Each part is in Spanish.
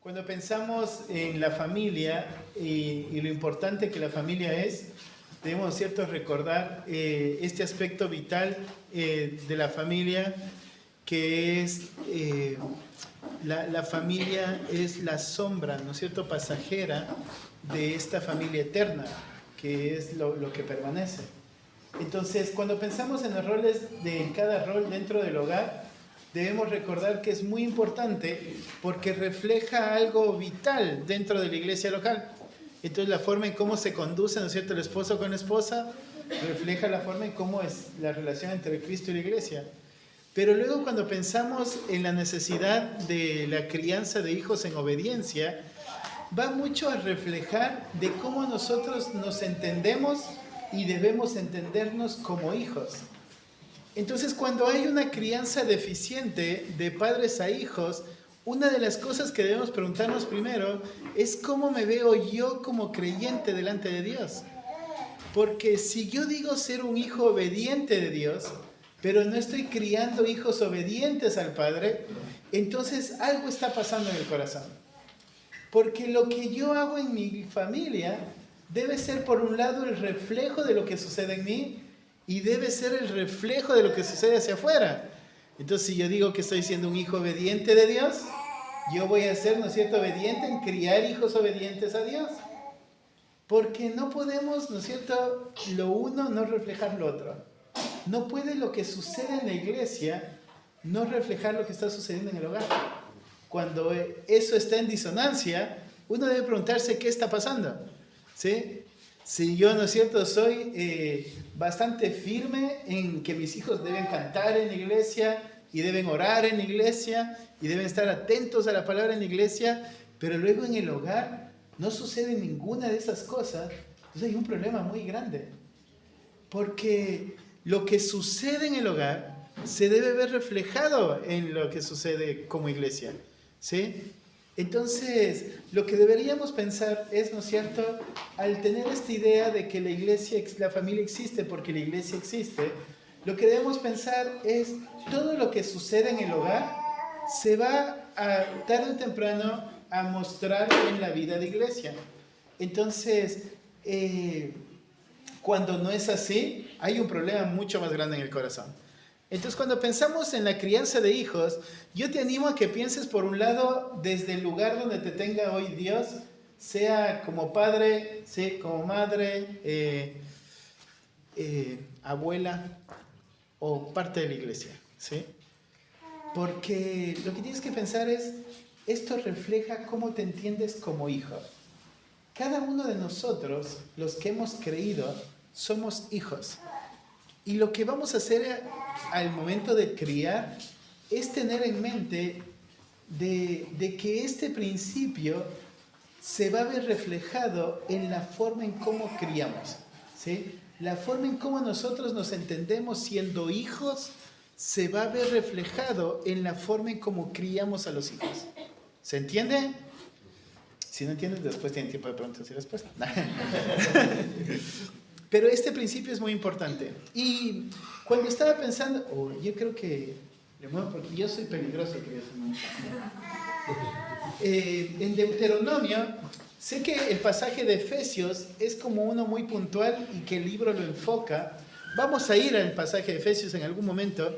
Cuando pensamos en la familia y lo importante que la familia es, debemos, ¿cierto?, recordar este aspecto vital de la familia, que es la familia es la sombra, ¿no es cierto?, pasajera de esta familia eterna, que es lo que permanece. Entonces, cuando pensamos en los roles de cada rol dentro del hogar, debemos recordar que es muy importante porque refleja algo vital dentro de la iglesia local. Entonces, la forma en cómo se conduce, ¿no es cierto?, el esposo con la esposa, refleja la forma en cómo es la relación entre Cristo y la iglesia. Pero luego, cuando pensamos en la necesidad de la crianza de hijos en obediencia, va mucho a reflejar de cómo nosotros nos entendemos y debemos entendernos como hijos. Entonces, cuando hay una crianza deficiente de padres a hijos, una de las cosas que debemos preguntarnos primero es cómo me veo yo como creyente delante de Dios. Porque si yo digo ser un hijo obediente de Dios, pero no estoy criando hijos obedientes al Padre, entonces algo está pasando en el corazón. Porque lo que yo hago en mi familia debe ser, por un lado, el reflejo de lo que sucede en mí y debe ser el reflejo de lo que sucede hacia afuera. Entonces, si yo digo que estoy siendo un hijo obediente de Dios, yo voy a ser, ¿no es cierto?, obediente en criar hijos obedientes a Dios. Porque no podemos, ¿no es cierto?, lo uno no reflejar lo otro. No puede lo que sucede en la iglesia no reflejar lo que está sucediendo en el hogar. Cuando eso está en disonancia, uno debe preguntarse qué está pasando. ¿Sí? Si yo, ¿no es cierto?, soy bastante firme en que mis hijos deben cantar en la iglesia y deben orar en la iglesia y deben estar atentos a la palabra en la iglesia, pero luego en el hogar no sucede ninguna de esas cosas, entonces hay un problema muy grande. Porque lo que sucede en el hogar se debe ver reflejado en lo que sucede como iglesia. ¿Sí? Entonces, lo que deberíamos pensar es, ¿no es cierto?, al tener esta idea de que la iglesia, la familia existe porque la iglesia existe, lo que debemos pensar es todo lo que sucede en el hogar se va a, tarde o temprano, a mostrar en la vida de iglesia. Entonces, cuando no es así, hay un problema mucho más grande en el corazón. Entonces, cuando pensamos en la crianza de hijos, yo te animo a que pienses, por un lado, desde el lugar donde te tenga hoy Dios, sea como padre, sea como madre, abuela o parte de la iglesia, ¿sí? Porque lo que tienes que pensar es, esto refleja cómo te entiendes como hijo. Cada uno de nosotros, los que hemos creído, somos hijos. Y lo que vamos a hacer al momento de criar es tener en mente de que este principio se va a ver reflejado en la forma en cómo criamos, ¿sí? La forma en cómo nosotros nos entendemos siendo hijos se va a ver reflejado en la forma en cómo criamos a los hijos. ¿Se entiende? Si no entiendes, después tienen tiempo de preguntas y respuestas. Pero este principio es muy importante. Y cuando estaba pensando, yo creo que, porque yo soy peligroso, en Deuteronomio, sé que el pasaje de Efesios es como uno muy puntual y que el libro lo enfoca. Vamos a ir al pasaje de Efesios en algún momento,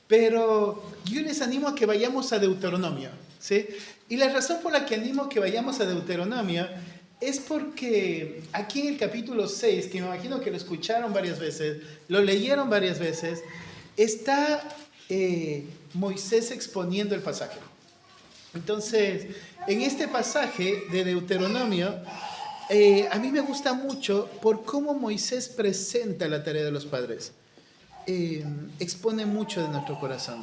pero yo les animo a que vayamos a Deuteronomio, ¿sí? Y la razón por la que animo a que vayamos a Deuteronomio es porque aquí en el capítulo 6, que me imagino que lo escucharon varias veces, lo leyeron varias veces, está Moisés exponiendo el pasaje. Entonces, en este pasaje de Deuteronomio, a mí me gusta mucho por cómo Moisés presenta la tarea de los padres. Expone mucho de nuestro corazón.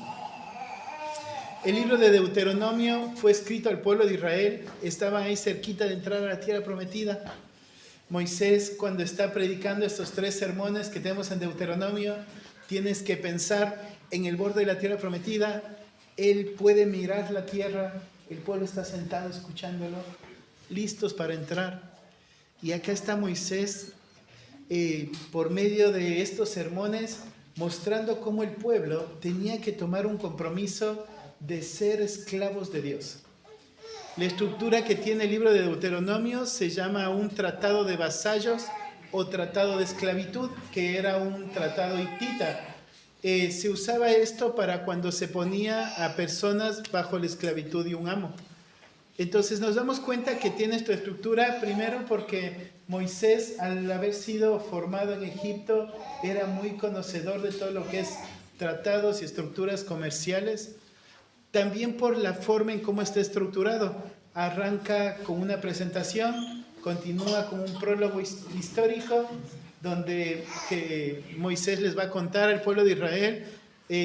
El libro de Deuteronomio fue escrito al pueblo de Israel, estaban ahí cerquita de entrar a la tierra prometida. Moisés, cuando está predicando estos 3 sermones que tenemos en Deuteronomio, tienes que pensar en el borde de la tierra prometida. Él puede mirar la tierra, el pueblo está sentado escuchándolo, listos para entrar. Y acá está Moisés, por medio de estos sermones, mostrando cómo el pueblo tenía que tomar un compromiso de ser esclavos de Dios. La estructura que tiene el libro de Deuteronomio se llama un tratado de vasallos o tratado de esclavitud, que era un tratado hitita. Se usaba esto para cuando se ponía a personas bajo la esclavitud de un amo. Entonces nos damos cuenta que tiene esta estructura, primero porque Moisés, al haber sido formado en Egipto, era muy conocedor de todo lo que es tratados y estructuras comerciales. También por la forma en cómo está estructurado. Arranca con una presentación, continúa con un prólogo histórico, donde Moisés les va a contar al pueblo de Israel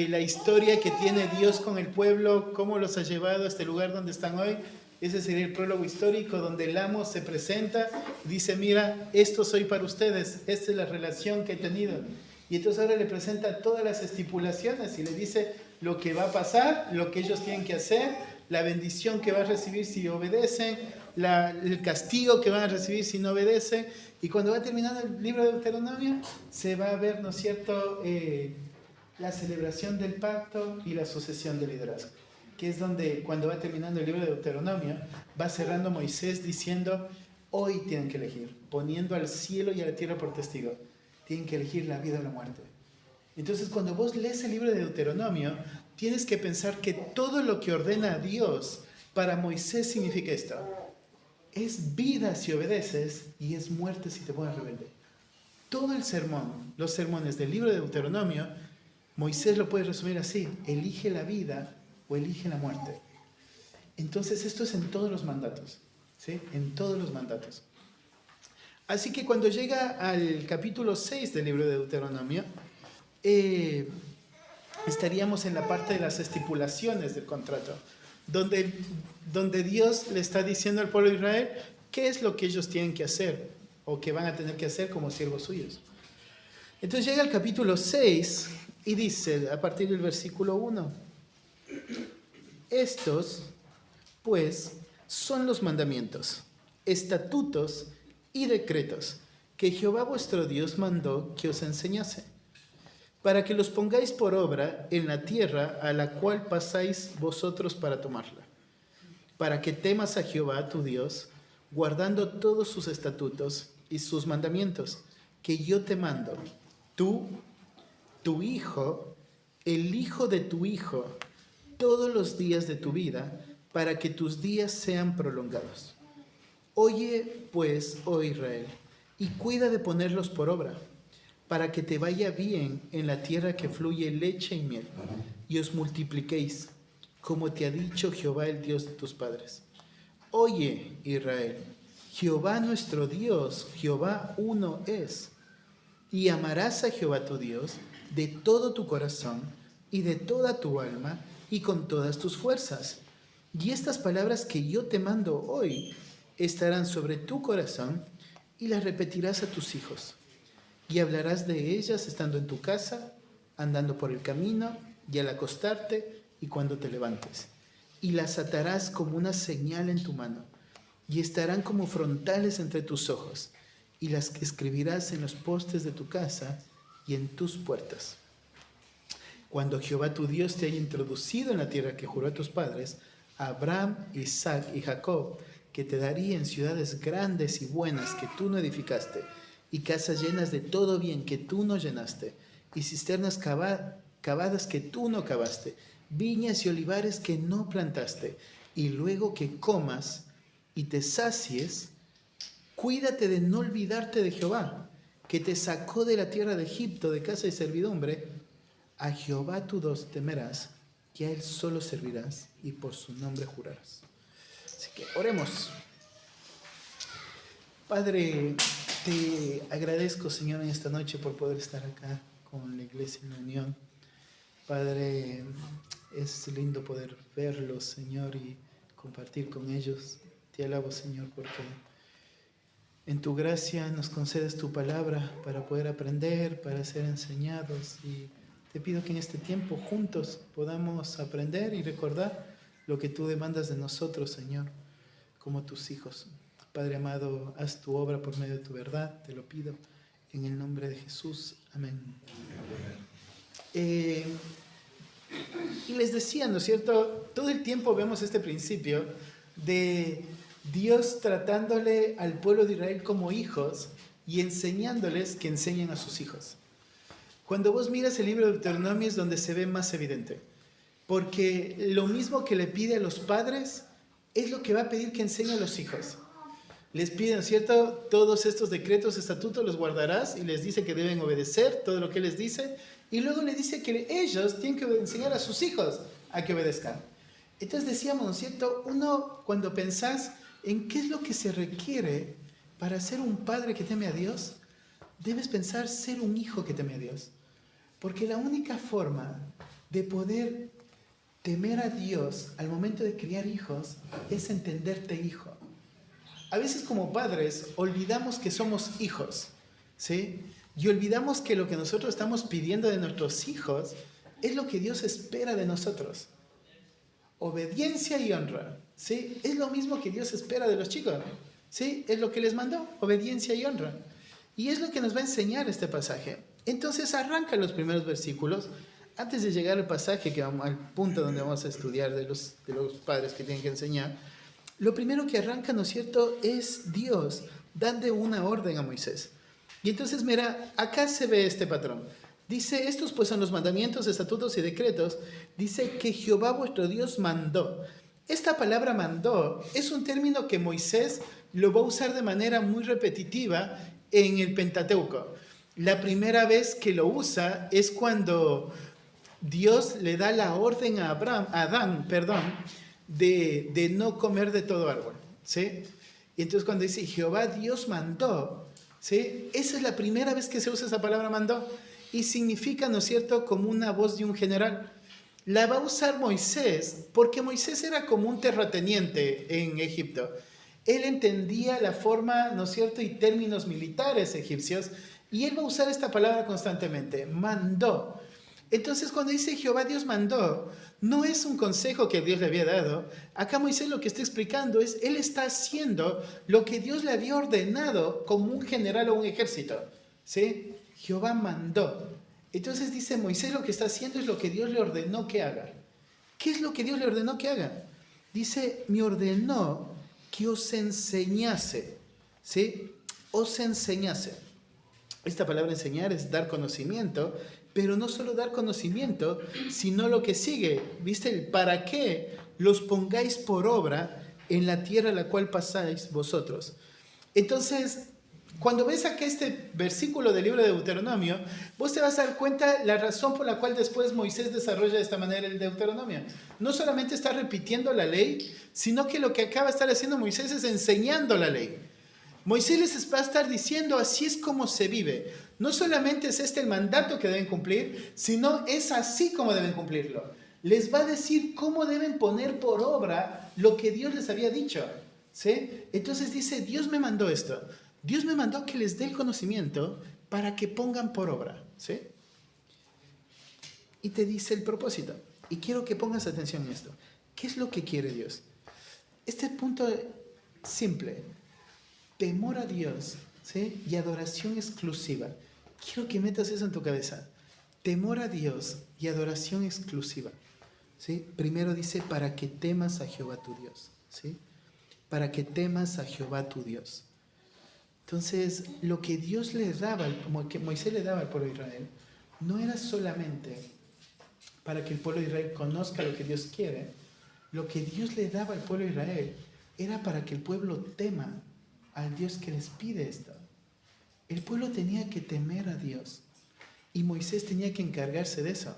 la historia que tiene Dios con el pueblo, cómo los ha llevado a este lugar donde están hoy. Ese sería el prólogo histórico, donde el amo se presenta y dice, mira, esto soy para ustedes, esta es la relación que he tenido. Y entonces ahora le presenta todas las estipulaciones y le dice lo que va a pasar, lo que ellos tienen que hacer, la bendición que va a recibir si obedecen, el castigo que van a recibir si no obedecen. Y cuando va terminando el libro de Deuteronomio, se va a ver, ¿no es cierto?, la celebración del pacto y la sucesión del liderazgo, que es donde, cuando va terminando el libro de Deuteronomio, va cerrando Moisés diciendo, hoy tienen que elegir, poniendo al cielo y a la tierra por testigo, tienen que elegir la vida o la muerte. Entonces, cuando vos lees el libro de Deuteronomio, tienes que pensar que todo lo que ordena Dios para Moisés significa esto. Es vida si obedeces y es muerte si te pones rebelde. Todo el sermón, los sermones del libro de Deuteronomio, Moisés lo puede resumir así: elige la vida o elige la muerte. Entonces esto es en todos los mandatos, ¿sí? En todos los mandatos. Así que cuando llega al capítulo 6 del libro de Deuteronomio, estaríamos en la parte de las estipulaciones del contrato, donde Dios le está diciendo al pueblo de Israel qué es lo que ellos tienen que hacer o que van a tener que hacer como siervos suyos. Entonces llega al capítulo 6 y dice, a partir del versículo 1, estos, pues, son los mandamientos, estatutos y decretos que Jehová vuestro Dios mandó que os enseñase, para que los pongáis por obra en la tierra a la cual pasáis vosotros para tomarla, para que temas a Jehová tu Dios, guardando todos sus estatutos y sus mandamientos, que yo te mando, tú, tu hijo, el hijo de tu hijo, todos los días de tu vida, para que tus días sean prolongados. Oye, pues, oh Israel, y cuida de ponerlos por obra, para que te vaya bien en la tierra que fluye leche y miel, y os multipliquéis, como te ha dicho Jehová, el Dios de tus padres. Oye, Israel, Jehová nuestro Dios, Jehová uno es, y amarás a Jehová tu Dios de todo tu corazón y de toda tu alma y con todas tus fuerzas. Y estas palabras que yo te mando hoy estarán sobre tu corazón y las repetirás a tus hijos. Y hablarás de ellas estando en tu casa, andando por el camino y al acostarte y cuando te levantes. Y las atarás como una señal en tu mano y estarán como frontales entre tus ojos. Y las escribirás en los postes de tu casa y en tus puertas. Cuando Jehová tu Dios te haya introducido en la tierra que juró a tus padres, Abraham, Isaac y Jacob, que te daría en ciudades grandes y buenas que tú no edificaste, y casas llenas de todo bien que tú no llenaste, y cisternas cavadas que tú no cavaste, viñas y olivares que no plantaste, y luego que comas y te sacies, cuídate de no olvidarte de Jehová, que te sacó de la tierra de Egipto, de casa de servidumbre. A Jehová tu Dios temerás, que a Él solo servirás, y por su nombre jurarás. Así que oremos. Padre, te agradezco, Señor, en esta noche por poder estar acá con la iglesia en la unión. Padre, es lindo poder verlos, Señor, y compartir con ellos. Te alabo, Señor, porque en tu gracia nos concedes tu palabra para poder aprender, para ser enseñados. Y te pido que en este tiempo juntos podamos aprender y recordar lo que tú demandas de nosotros, Señor, como tus hijos. Padre amado, haz tu obra por medio de tu verdad, te lo pido en el nombre de Jesús. Amén. Y les decía, ¿no es cierto? Todo el tiempo vemos este principio de Dios tratándole al pueblo de Israel como hijos y enseñándoles que enseñen a sus hijos. Cuando vos miras el libro de Deuteronomio es donde se ve más evidente, porque lo mismo que le pide a los padres es lo que va a pedir que enseñe a los hijos. Les pide, ¿no es cierto?, todos estos decretos, estatutos los guardarás, y les dice que deben obedecer todo lo que les dice, y luego le dice que ellos tienen que enseñar a sus hijos a que obedezcan. Entonces decíamos, ¿no es cierto?, uno cuando pensás en qué es lo que se requiere para ser un padre que teme a Dios, debes pensar ser un hijo que teme a Dios. Porque la única forma de poder temer a Dios al momento de criar hijos es entenderte hijo. A veces como padres olvidamos que somos hijos, ¿sí? Y olvidamos que lo que nosotros estamos pidiendo de nuestros hijos es lo que Dios espera de nosotros. Obediencia y honra, ¿sí? Es lo mismo que Dios espera de los chicos, ¿sí? Es lo que les mandó, obediencia y honra. Y es lo que nos va a enseñar este pasaje. Entonces arranca los primeros versículos. Antes de llegar al pasaje, que vamos, al punto donde vamos a estudiar de los padres que tienen que enseñar, lo primero que arranca, ¿no es cierto?, es Dios dando una orden a Moisés. Y entonces, mira, acá se ve este patrón. Dice, estos pues son los mandamientos, estatutos y decretos. Dice que Jehová vuestro Dios mandó. Esta palabra mandó es un término que Moisés lo va a usar de manera muy repetitiva en el Pentateuco. La primera vez que lo usa es cuando Dios le da la orden a Adán, de no comer de todo árbol, ¿sí? Y entonces cuando dice Jehová Dios mandó, ¿sí? Esa es la primera vez que se usa esa palabra mandó y significa, ¿no es cierto?, como una voz de un general. La va a usar Moisés porque Moisés era como un terrateniente en Egipto. Él entendía la forma, ¿no es cierto?, y términos militares egipcios, y él va a usar esta palabra constantemente, mandó. Entonces cuando dice Jehová Dios mandó, no es un consejo que Dios le había dado. Acá Moisés lo que está explicando es, él está haciendo lo que Dios le había ordenado como un general o un ejército, ¿sí? Jehová mandó. Entonces dice Moisés lo que está haciendo es lo que Dios le ordenó que haga. ¿Qué es lo que Dios le ordenó que haga? Dice, me ordenó que os enseñase, ¿sí? Os enseñase. Esta palabra enseñar es dar conocimiento, pero no solo dar conocimiento, sino lo que sigue, ¿viste? El para qué los pongáis por obra en la tierra a la cual pasáis vosotros. Entonces, cuando ves acá este versículo del libro de Deuteronomio, vos te vas a dar cuenta la razón por la cual después Moisés desarrolla de esta manera el Deuteronomio. No solamente está repitiendo la ley, sino que lo que acaba de estar haciendo Moisés es enseñando la ley. Moisés les va a estar diciendo, así es como se vive. No solamente es este el mandato que deben cumplir, sino es así como deben cumplirlo. Les va a decir cómo deben poner por obra lo que Dios les había dicho, ¿sí? Entonces dice, Dios me mandó esto. Dios me mandó que les dé el conocimiento para que pongan por obra, ¿sí? Y te dice el propósito. Y quiero que pongas atención en esto. ¿Qué es lo que quiere Dios? Este punto simple. Temor a Dios, ¿sí? Y adoración exclusiva. Quiero que metas eso en tu cabeza. Temor a Dios y adoración exclusiva, ¿sí? Primero dice, para que temas a Jehová tu Dios, ¿sí? Para que temas a Jehová tu Dios. Entonces, lo que Dios le daba, como que Moisés le daba al pueblo de Israel, no era solamente para que el pueblo de Israel conozca lo que Dios quiere. Lo que Dios le daba al pueblo de Israel era para que el pueblo tema al Dios que les pide esto. El pueblo tenía que temer a Dios y Moisés tenía que encargarse de eso.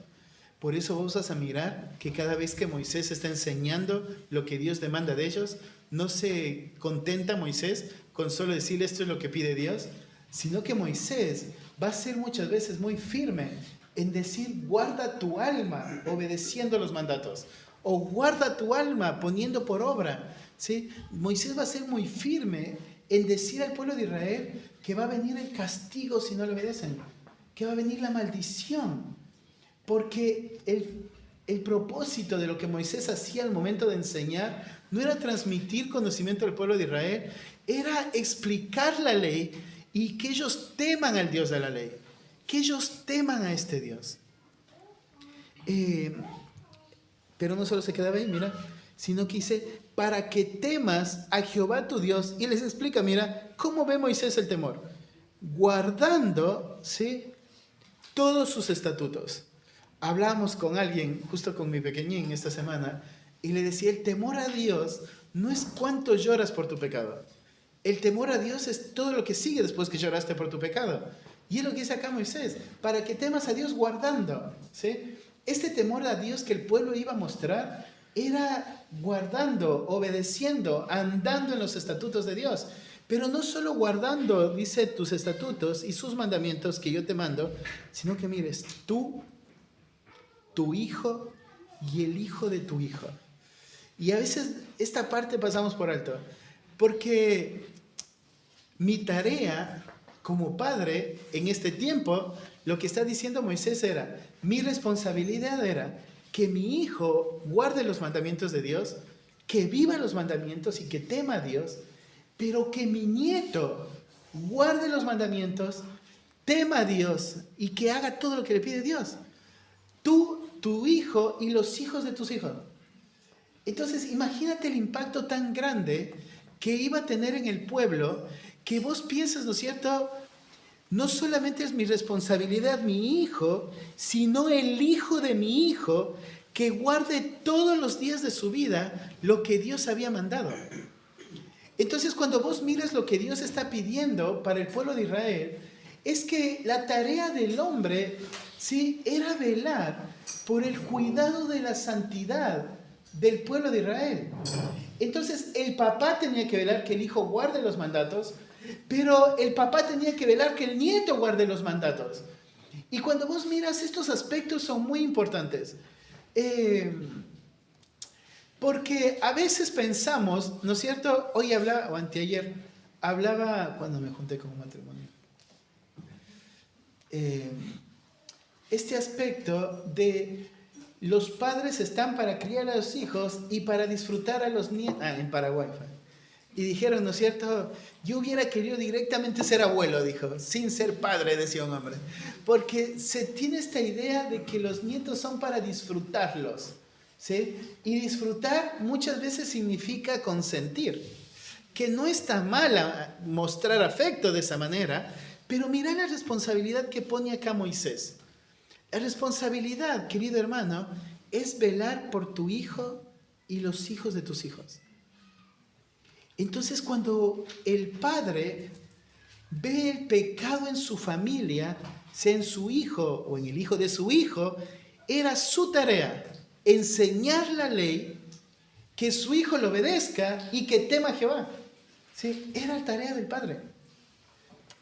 Por eso vos vas a mirar que cada vez que Moisés está enseñando lo que Dios demanda de ellos, no se contenta Moisés con solo decir esto es lo que pide Dios, sino que Moisés va a ser muchas veces muy firme en decir guarda tu alma obedeciendo los mandatos o guarda tu alma poniendo por obra, ¿sí? Moisés va a ser muy firme en decir al pueblo de Israel que va a venir el castigo si no le obedecen, que va a venir la maldición, porque el propósito de lo que Moisés hacía al momento de enseñar no era transmitir conocimiento al pueblo de Israel, era explicar la ley y que ellos teman al Dios de la ley, que ellos teman a este Dios. Pero no solo se quedaba ahí, mira, sino que dice, para que temas a Jehová tu Dios. Y les explica, mira, ¿cómo ve Moisés el temor? Guardando, ¿sí?, todos sus estatutos. Hablábamos con alguien, justo con mi pequeñín esta semana, y le decía, el temor a Dios no es cuánto lloras por tu pecado. El temor a Dios es todo lo que sigue después que lloraste por tu pecado. Y es lo que dice acá Moisés, para que temas a Dios guardando, ¿sí? Este temor a Dios que el pueblo iba a mostrar era guardando, obedeciendo, andando en los estatutos de Dios. Pero no solo guardando, dice, tus estatutos y sus mandamientos que yo te mando, sino que mires, tú, tu hijo y el hijo de tu hijo. Y a veces esta parte pasamos por alto, porque mi tarea como padre en este tiempo, lo que está diciendo Moisés era, mi responsabilidad era que mi hijo guarde los mandamientos de Dios, que viva los mandamientos y que tema a Dios, pero que mi nieto guarde los mandamientos, tema a Dios y que haga todo lo que le pide Dios. Tú, tu hijo y los hijos de tus hijos. Entonces, imagínate el impacto tan grande que iba a tener en el pueblo, que vos piensas, ¿no es cierto?, no solamente es mi responsabilidad mi hijo, sino el hijo de mi hijo, que guarde todos los días de su vida lo que Dios había mandado. Entonces, cuando vos miras lo que Dios está pidiendo para el pueblo de Israel, es que la tarea del hombre, ¿sí?, era velar por el cuidado de la santidad del pueblo de Israel. Entonces, el papá tenía que velar que el hijo guarde los mandatos, pero el papá tenía que velar que el nieto guarde los mandatos. Y cuando vos miras, estos aspectos son muy importantes. Porque a veces pensamos, ¿no es cierto? Hoy hablaba, o anteayer, hablaba cuando me junté con un matrimonio. Este aspecto de los padres están para criar a los hijos y para disfrutar a los nietos. En Paraguay fue. Y dijeron, ¿no es cierto? Yo hubiera querido directamente ser abuelo, dijo, sin ser padre, decía un hombre. Porque se tiene esta idea de que los nietos son para disfrutarlos, ¿sí? Y disfrutar muchas veces significa consentir, que no está mal mostrar afecto de esa manera, pero mira la responsabilidad que pone acá Moisés. La responsabilidad, querido hermano, es velar por tu hijo y los hijos de tus hijos. Entonces, cuando el padre ve el pecado en su familia, sea en su hijo o en el hijo de su hijo, era su tarea enseñar la ley, que su hijo lo obedezca y que tema a Jehová. ¿Sí? Era la tarea del padre.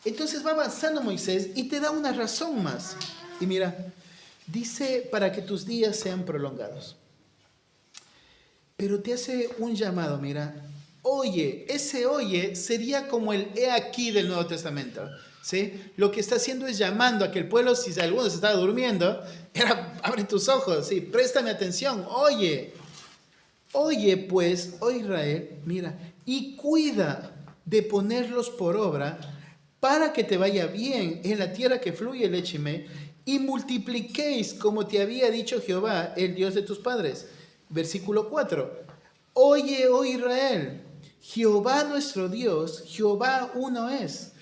Entonces va avanzando Moisés y te da una razón más. Y mira, dice, para que tus días sean prolongados. Pero te hace un llamado, mira. Oye, ese oye sería como el he aquí del Nuevo Testamento, ¿sí? Lo que está haciendo es llamando a que el pueblo, si alguno se estaba durmiendo, era, abre tus ojos, ¿sí? Préstame atención, oye. Oye pues, oh Israel, mira, y cuida de ponerlos por obra para que te vaya bien en la tierra que fluye leche y miel, y multipliquéis como te había dicho Jehová, el Dios de tus padres. Versículo 4. Oye, oh Israel, Jehová nuestro Dios, Jehová uno es.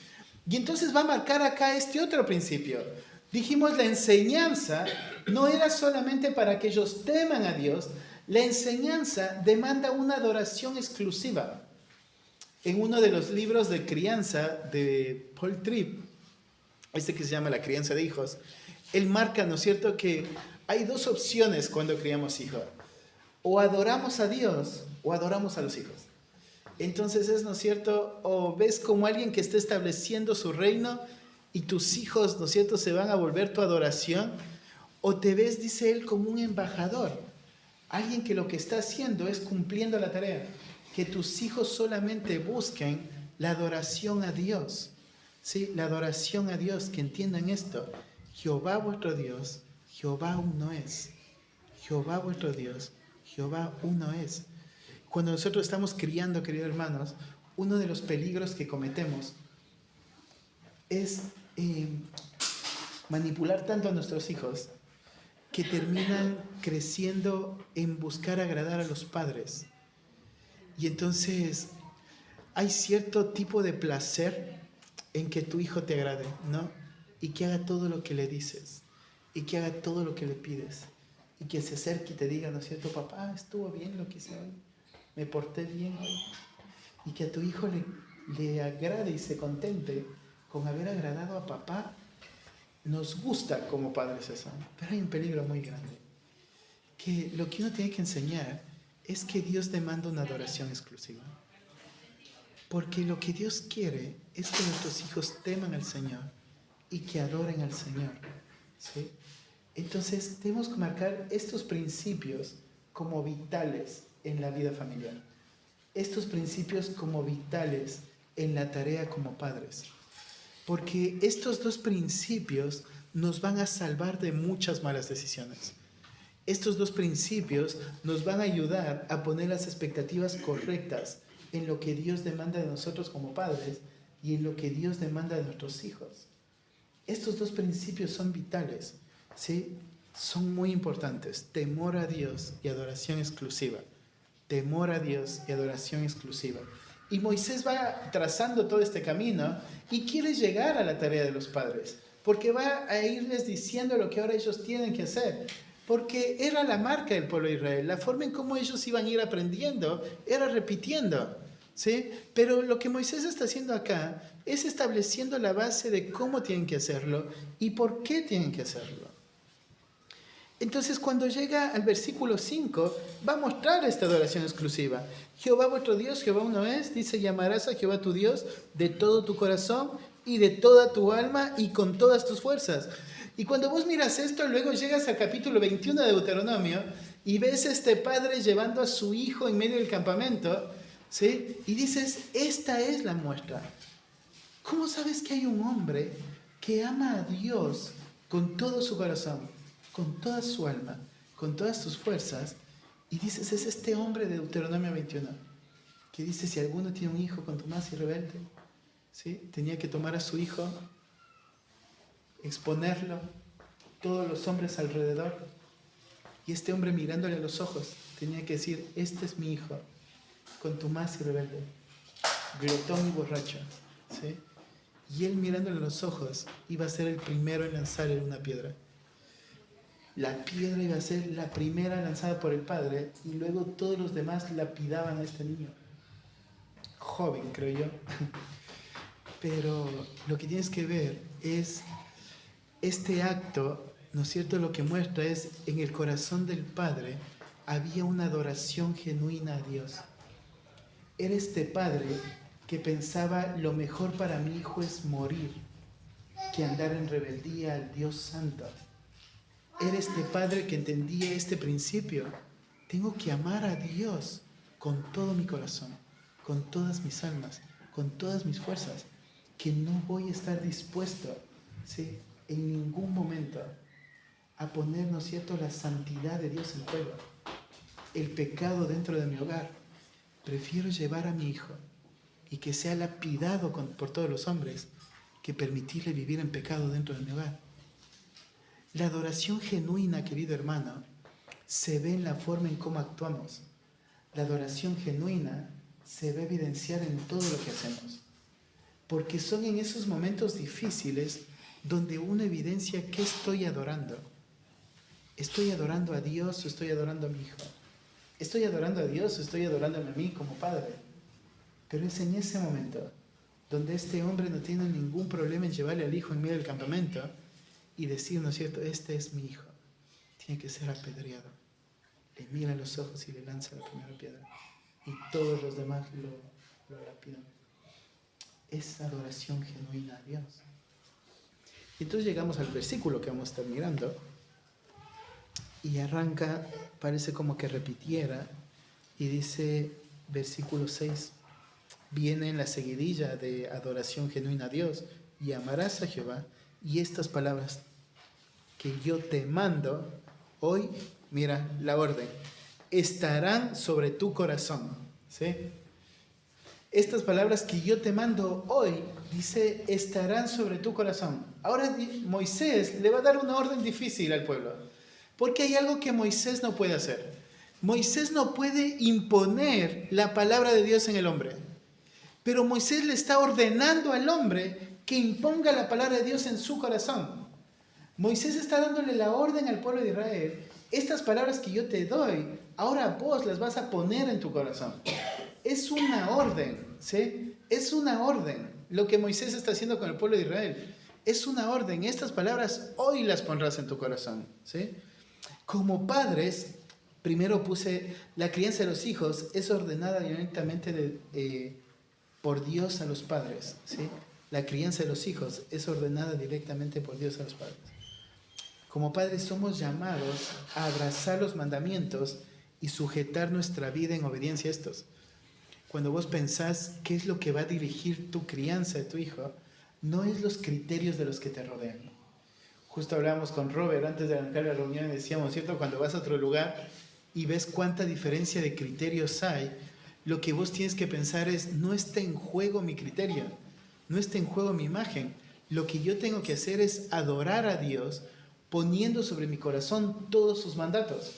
Y entonces va a marcar acá este otro principio. Dijimos, la enseñanza no era solamente para que ellos teman a Dios, la enseñanza demanda una adoración exclusiva. En uno de los libros de crianza de Paul Tripp, este que se llama La crianza de hijos, él marca, ¿no es cierto?, que hay dos opciones cuando criamos hijos. O adoramos a Dios o adoramos a los hijos. Entonces es, ¿no es cierto?, o ves como alguien que está estableciendo su reino y tus hijos, ¿no es cierto?, se van a volver tu adoración, o te ves, dice él, como un embajador, alguien que lo que está haciendo es cumpliendo la tarea, que tus hijos solamente busquen la adoración a Dios, ¿sí? La adoración a Dios, que entiendan esto, Jehová vuestro Dios, Jehová uno es, Jehová vuestro Dios, Jehová uno es. Cuando nosotros estamos criando, queridos hermanos, uno de los peligros que cometemos es manipular tanto a nuestros hijos que terminan creciendo en buscar agradar a los padres Y entonces hay cierto tipo de placer en que tu hijo te agrade, ¿no? Y que haga todo lo que le dices, y que haga todo lo que le pides, y que se acerque y te diga, ¿no es cierto? Papá, estuvo bien lo que hice hoy, me porté bien hoy. Y que a tu hijo le agrade y se contente con haber agradado a papá. Nos gusta como padres eso, pero hay un peligro muy grande. Que lo que uno tiene que enseñar es que Dios demanda una adoración exclusiva. Porque lo que Dios quiere es que nuestros hijos teman al Señor y que adoren al Señor, ¿sí? Entonces tenemos que marcar estos principios como vitales en la vida familiar. Estos principios como vitales en la tarea como padres. Porque estos dos principios nos van a salvar de muchas malas decisiones. Estos dos principios nos van a ayudar a poner las expectativas correctas en lo que Dios demanda de nosotros como padres y en lo que Dios demanda de nuestros hijos. Estos dos principios son vitales, ¿sí? Son muy importantes. Temor a Dios y adoración exclusiva. Temor a Dios y adoración exclusiva. Y Moisés va trazando todo este camino y quiere llegar a la tarea de los padres, porque va a irles diciendo lo que ahora ellos tienen que hacer, porque era la marca del pueblo de Israel. La forma en cómo ellos iban a ir aprendiendo era repitiendo, ¿sí? Pero lo que Moisés está haciendo acá es estableciendo la base de cómo tienen que hacerlo y por qué tienen que hacerlo. Entonces, cuando llega al versículo 5, va a mostrar esta adoración exclusiva. Jehová vuestro Dios, Jehová uno es, dice, llamarás a Jehová tu Dios de todo tu corazón y de toda tu alma y con todas tus fuerzas. Y cuando vos miras esto, luego llegas al capítulo 21 de Deuteronomio y ves a este padre llevando a su hijo en medio del campamento, ¿sí? Y dices, esta es la muestra. ¿Cómo sabes que hay un hombre que ama a Dios con todo su corazón, con toda su alma, con todas sus fuerzas? Y dices, es este hombre de Deuteronomio 21, que dice, si alguno tiene un hijo contumaz y rebelde, ¿sí? Tenía que tomar a su hijo, exponerlo, todos los hombres alrededor, y este hombre mirándole a los ojos, tenía que decir, este es mi hijo, contumaz y rebelde, glotón y borracho, ¿sí? Y él mirándole a los ojos iba a ser el primero en lanzarle una piedra. La piedra iba a ser la primera lanzada por el padre y luego todos los demás lapidaban a este niño. Joven, creo yo. Pero lo que tienes que ver es este acto, ¿no es cierto? Lo que muestra es en el corazón del padre había una adoración genuina a Dios. Era este padre que pensaba lo mejor para mi hijo es morir, que andar en rebeldía al Dios Santo. Era este padre que entendía este principio. Tengo que amar a Dios con todo mi corazón, con todas mis almas, con todas mis fuerzas, que no voy a estar dispuesto, ¿sí?, en ningún momento a poner, ¿no es cierto?, la santidad de Dios en juego, el pecado dentro de mi hogar. Prefiero llevar a mi hijo y que sea lapidado por todos los hombres que permitirle vivir en pecado dentro de mi hogar. La adoración genuina, querido hermano, se ve en la forma en cómo actuamos. La adoración genuina se ve evidenciada en todo lo que hacemos. Porque son en esos momentos difíciles donde uno evidencia qué estoy adorando. ¿Estoy adorando a Dios o estoy adorando a mi hijo? ¿Estoy adorando a Dios o estoy adorándome a mí como padre? Pero es en ese momento donde este hombre no tiene ningún problema en llevarle al hijo en medio del campamento y decir, ¿no es cierto?, este es mi hijo, tiene que ser apedreado. Le mira a los ojos y le lanza la primera piedra. Y todos los demás lo lapidan. Es adoración genuina a Dios. Y entonces llegamos al versículo que vamos a estar mirando. Y arranca, parece como que repitiera, y dice, versículo 6, viene en la seguidilla de adoración genuina a Dios, y amarás a Jehová, y estas palabras que yo te mando hoy, mira la orden, estarán sobre tu corazón, ¿sí? Estas palabras que yo te mando hoy, dice, estarán sobre tu corazón. Ahora Moisés le va a dar una orden difícil al pueblo, porque hay algo que Moisés no puede hacer. Moisés no puede imponer la palabra de Dios en el hombre, pero Moisés le está ordenando al hombre que imponga la palabra de Dios en su corazón. Moisés está dándole la orden al pueblo de Israel: estas palabras que yo te doy, ahora vos las vas a poner en tu corazón. Es una orden, ¿sí? Es una orden. Lo que Moisés está haciendo con el pueblo de Israel es una orden. Estas palabras hoy las pondrás en tu corazón, ¿sí? Como padres, primero puse la crianza de los hijos es ordenada directamente por Dios a los padres, ¿sí? La crianza de los hijos es ordenada directamente por Dios a los padres. Como padres somos llamados a abrazar los mandamientos y sujetar nuestra vida en obediencia a estos. Cuando vos pensás qué es lo que va a dirigir tu crianza de tu hijo, no es los criterios de los que te rodean. Justo hablábamos con Robert antes de arrancar la reunión y decíamos, ¿cierto? Cuando vas a otro lugar y ves cuánta diferencia de criterios hay, lo que vos tienes que pensar es: no está en juego mi criterio, no está en juego mi imagen. Lo que yo tengo que hacer es adorar a Dios poniendo sobre mi corazón todos sus mandatos.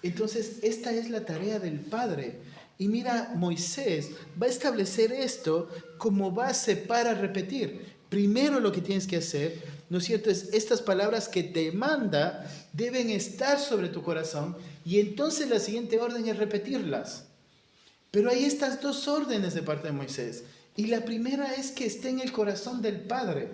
Entonces, esta es la tarea del Padre. Y mira, Moisés va a establecer esto como base para repetir. Primero lo que tienes que hacer, ¿no es cierto?, es estas palabras que te manda deben estar sobre tu corazón, y entonces la siguiente orden es repetirlas. Pero hay estas dos órdenes de parte de Moisés, y la primera es que esté en el corazón del Padre.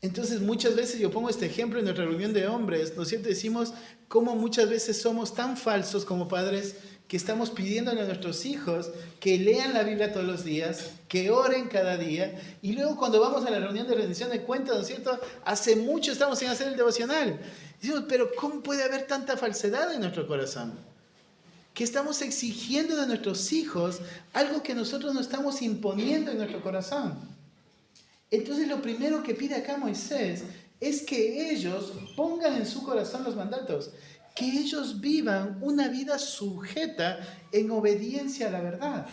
Entonces muchas veces yo pongo este ejemplo en nuestra reunión de hombres, ¿no es cierto? Decimos cómo muchas veces somos tan falsos como padres que estamos pidiéndole a nuestros hijos que lean la Biblia todos los días, que oren cada día, y luego cuando vamos a la reunión de rendición de cuentas, ¿no es cierto?, hace mucho estamos sin hacer el devocional. Decimos, pero ¿cómo puede haber tanta falsedad en nuestro corazón? Que estamos exigiendo de nuestros hijos algo que nosotros no estamos imponiendo en nuestro corazón. Entonces lo primero que pide acá Moisés es que ellos pongan en su corazón los mandatos, que ellos vivan una vida sujeta en obediencia a la verdad.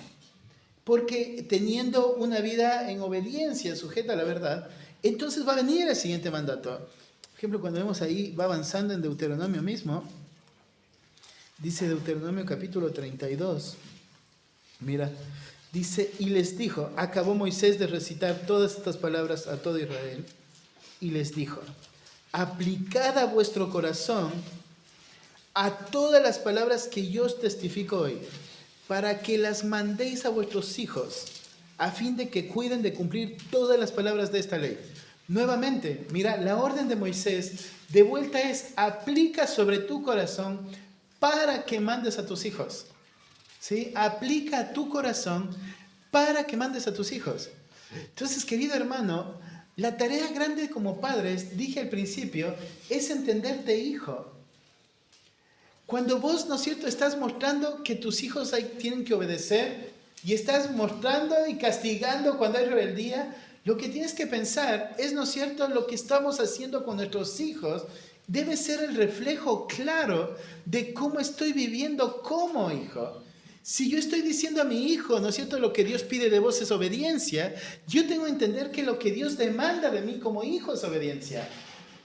Porque teniendo una vida en obediencia sujeta a la verdad, entonces va a venir el siguiente mandato. Por ejemplo, cuando vemos ahí, va avanzando en Deuteronomio mismo, dice Deuteronomio capítulo 32, mira, dice: y les dijo, acabó Moisés de recitar todas estas palabras a todo Israel, y les dijo: aplicad a vuestro corazón a todas las palabras que yo os testifico hoy, para que las mandéis a vuestros hijos, a fin de que cuiden de cumplir todas las palabras de esta ley. Nuevamente, mira, la orden de Moisés de vuelta es: aplica sobre tu corazón para que mandes a tus hijos. ¿Sí? Aplica a tu corazón para que mandes a tus hijos. Entonces, querido hermano, la tarea grande como padres, dije al principio, es entenderte hijo. Cuando vos, ¿no es cierto?, estás mostrando que tus hijos tienen que obedecer, y estás mostrando y castigando cuando hay rebeldía, lo que tienes que pensar es, ¿no es cierto?, lo que estamos haciendo con nuestros hijos debe ser el reflejo claro de cómo estoy viviendo como hijo. Si yo estoy diciendo a mi hijo, ¿no es cierto?, lo que Dios pide de vos es obediencia, yo tengo que entender que lo que Dios demanda de mí como hijo es obediencia.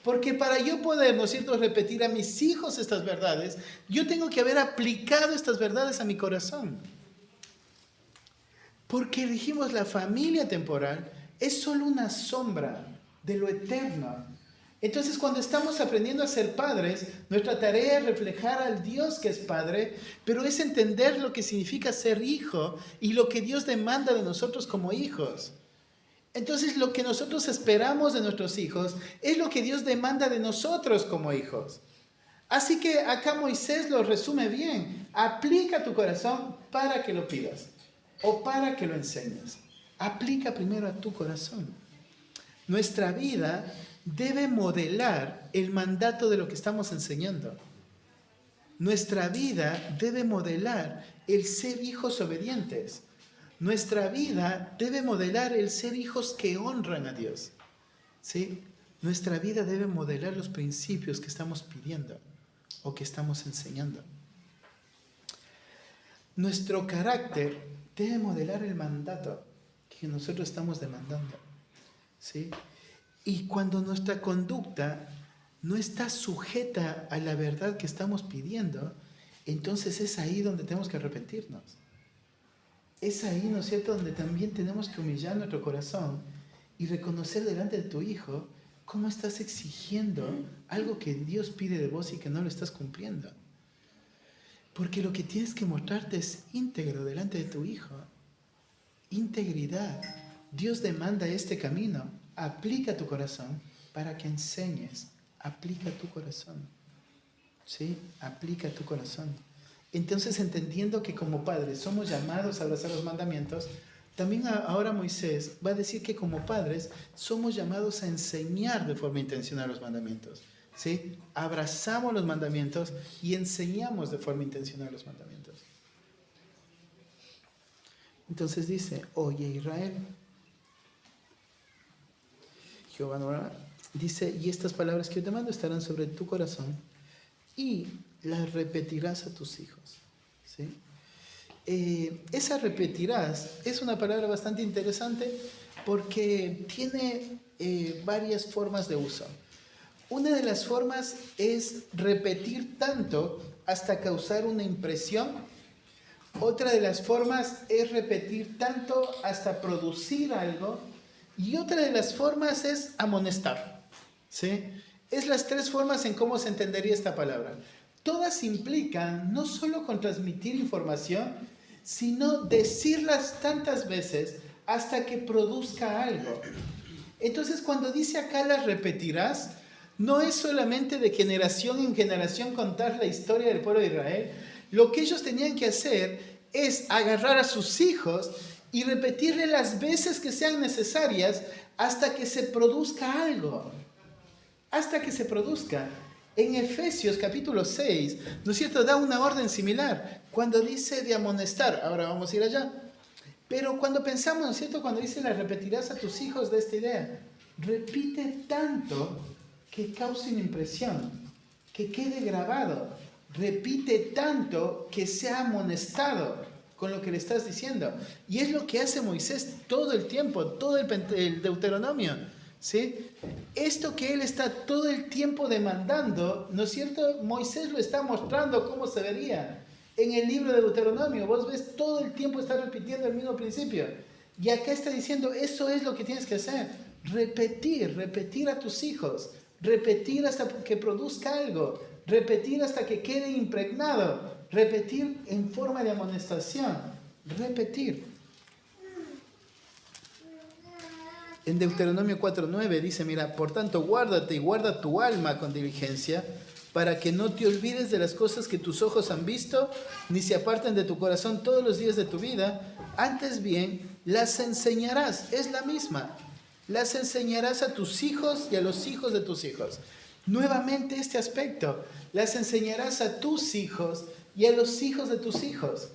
Porque para yo poder, ¿no es cierto?, repetir a mis hijos estas verdades, yo tengo que haber aplicado estas verdades a mi corazón. Porque dijimos, la familia temporal es solo una sombra de lo eterno. Entonces, cuando estamos aprendiendo a ser padres, nuestra tarea es reflejar al Dios que es Padre, pero es entender lo que significa ser hijo y lo que Dios demanda de nosotros como hijos. Entonces, lo que nosotros esperamos de nuestros hijos es lo que Dios demanda de nosotros como hijos. Así que acá Moisés lo resume bien: aplica tu corazón para que lo pidas o para que lo enseñes. Aplica primero a tu corazón. Nuestra vida debe modelar el mandato de lo que estamos enseñando. Nuestra vida debe modelar el ser hijos obedientes. Nuestra vida debe modelar el ser hijos que honran a Dios. ¿Sí? Nuestra vida debe modelar los principios que estamos pidiendo o que estamos enseñando. Nuestro carácter debe modelar el mandato que nosotros estamos demandando. ¿Sí? Y cuando nuestra conducta no está sujeta a la verdad que estamos pidiendo, entonces es ahí donde tenemos que arrepentirnos. Es ahí, ¿no es cierto?, donde también tenemos que humillar nuestro corazón y reconocer delante de tu hijo cómo estás exigiendo algo que Dios pide de vos y que no lo estás cumpliendo. Porque lo que tienes que mostrarte es íntegro delante de tu hijo. Integridad. Dios demanda este camino. Aplica tu corazón para que enseñes. Aplica tu corazón. ¿Sí? Aplica tu corazón. Entonces, entendiendo que como padres somos llamados a abrazar los mandamientos, también ahora Moisés va a decir que como padres somos llamados a enseñar de forma intencional los mandamientos. ¿Sí? Abrazamos los mandamientos y enseñamos de forma intencional los mandamientos. Entonces dice, oye Israel, Jehová dice, y estas palabras que yo te mando estarán sobre tu corazón y las repetirás a tus hijos. ¿Sí? Esa repetirás es una palabra bastante interesante porque tiene varias formas de uso. Una de las formas es repetir tanto hasta causar una impresión. Otra de las formas es repetir tanto hasta producir algo. Y otra de las formas es amonestar. ¿Sí? Es las tres formas en cómo se entendería esta palabra. Todas implican no solo con transmitir información, sino decirlas tantas veces hasta que produzca algo. Entonces, cuando dice acá las repetirás, no es solamente de generación en generación contar la historia del pueblo de Israel. Lo que ellos tenían que hacer es agarrar a sus hijos y repetirle las veces que sean necesarias hasta que se produzca algo. Hasta que se produzca. En Efesios capítulo 6, ¿no es cierto?, da una orden similar cuando dice de amonestar. Ahora vamos a ir allá. Pero cuando pensamos, ¿no es cierto?, cuando dice la repetirás a tus hijos de esta idea, repite tanto que cause una impresión, que quede grabado. Repite tanto que sea amonestado con lo que le estás diciendo. Y es lo que hace Moisés todo el tiempo, todo el Deuteronomio. ¿Sí? Esto que él está todo el tiempo demandando, ¿no es cierto? Moisés lo está mostrando cómo se vería en el libro de Deuteronomio. Vos ves, todo el tiempo está repitiendo el mismo principio. Y acá está diciendo, eso es lo que tienes que hacer. Repetir a tus hijos. Repetir hasta que produzca algo. Repetir hasta que quede impregnado. Repetir en forma de amonestación. Repetir. En Deuteronomio 4:9 dice, mira, por tanto, guárdate y guarda tu alma con diligencia, para que no te olvides de las cosas que tus ojos han visto, ni se aparten de tu corazón todos los días de tu vida. Antes bien, las enseñarás, es la misma. Las enseñarás a tus hijos y a los hijos de tus hijos. Nuevamente este aspecto, las enseñarás a tus hijos y a los hijos de tus hijos.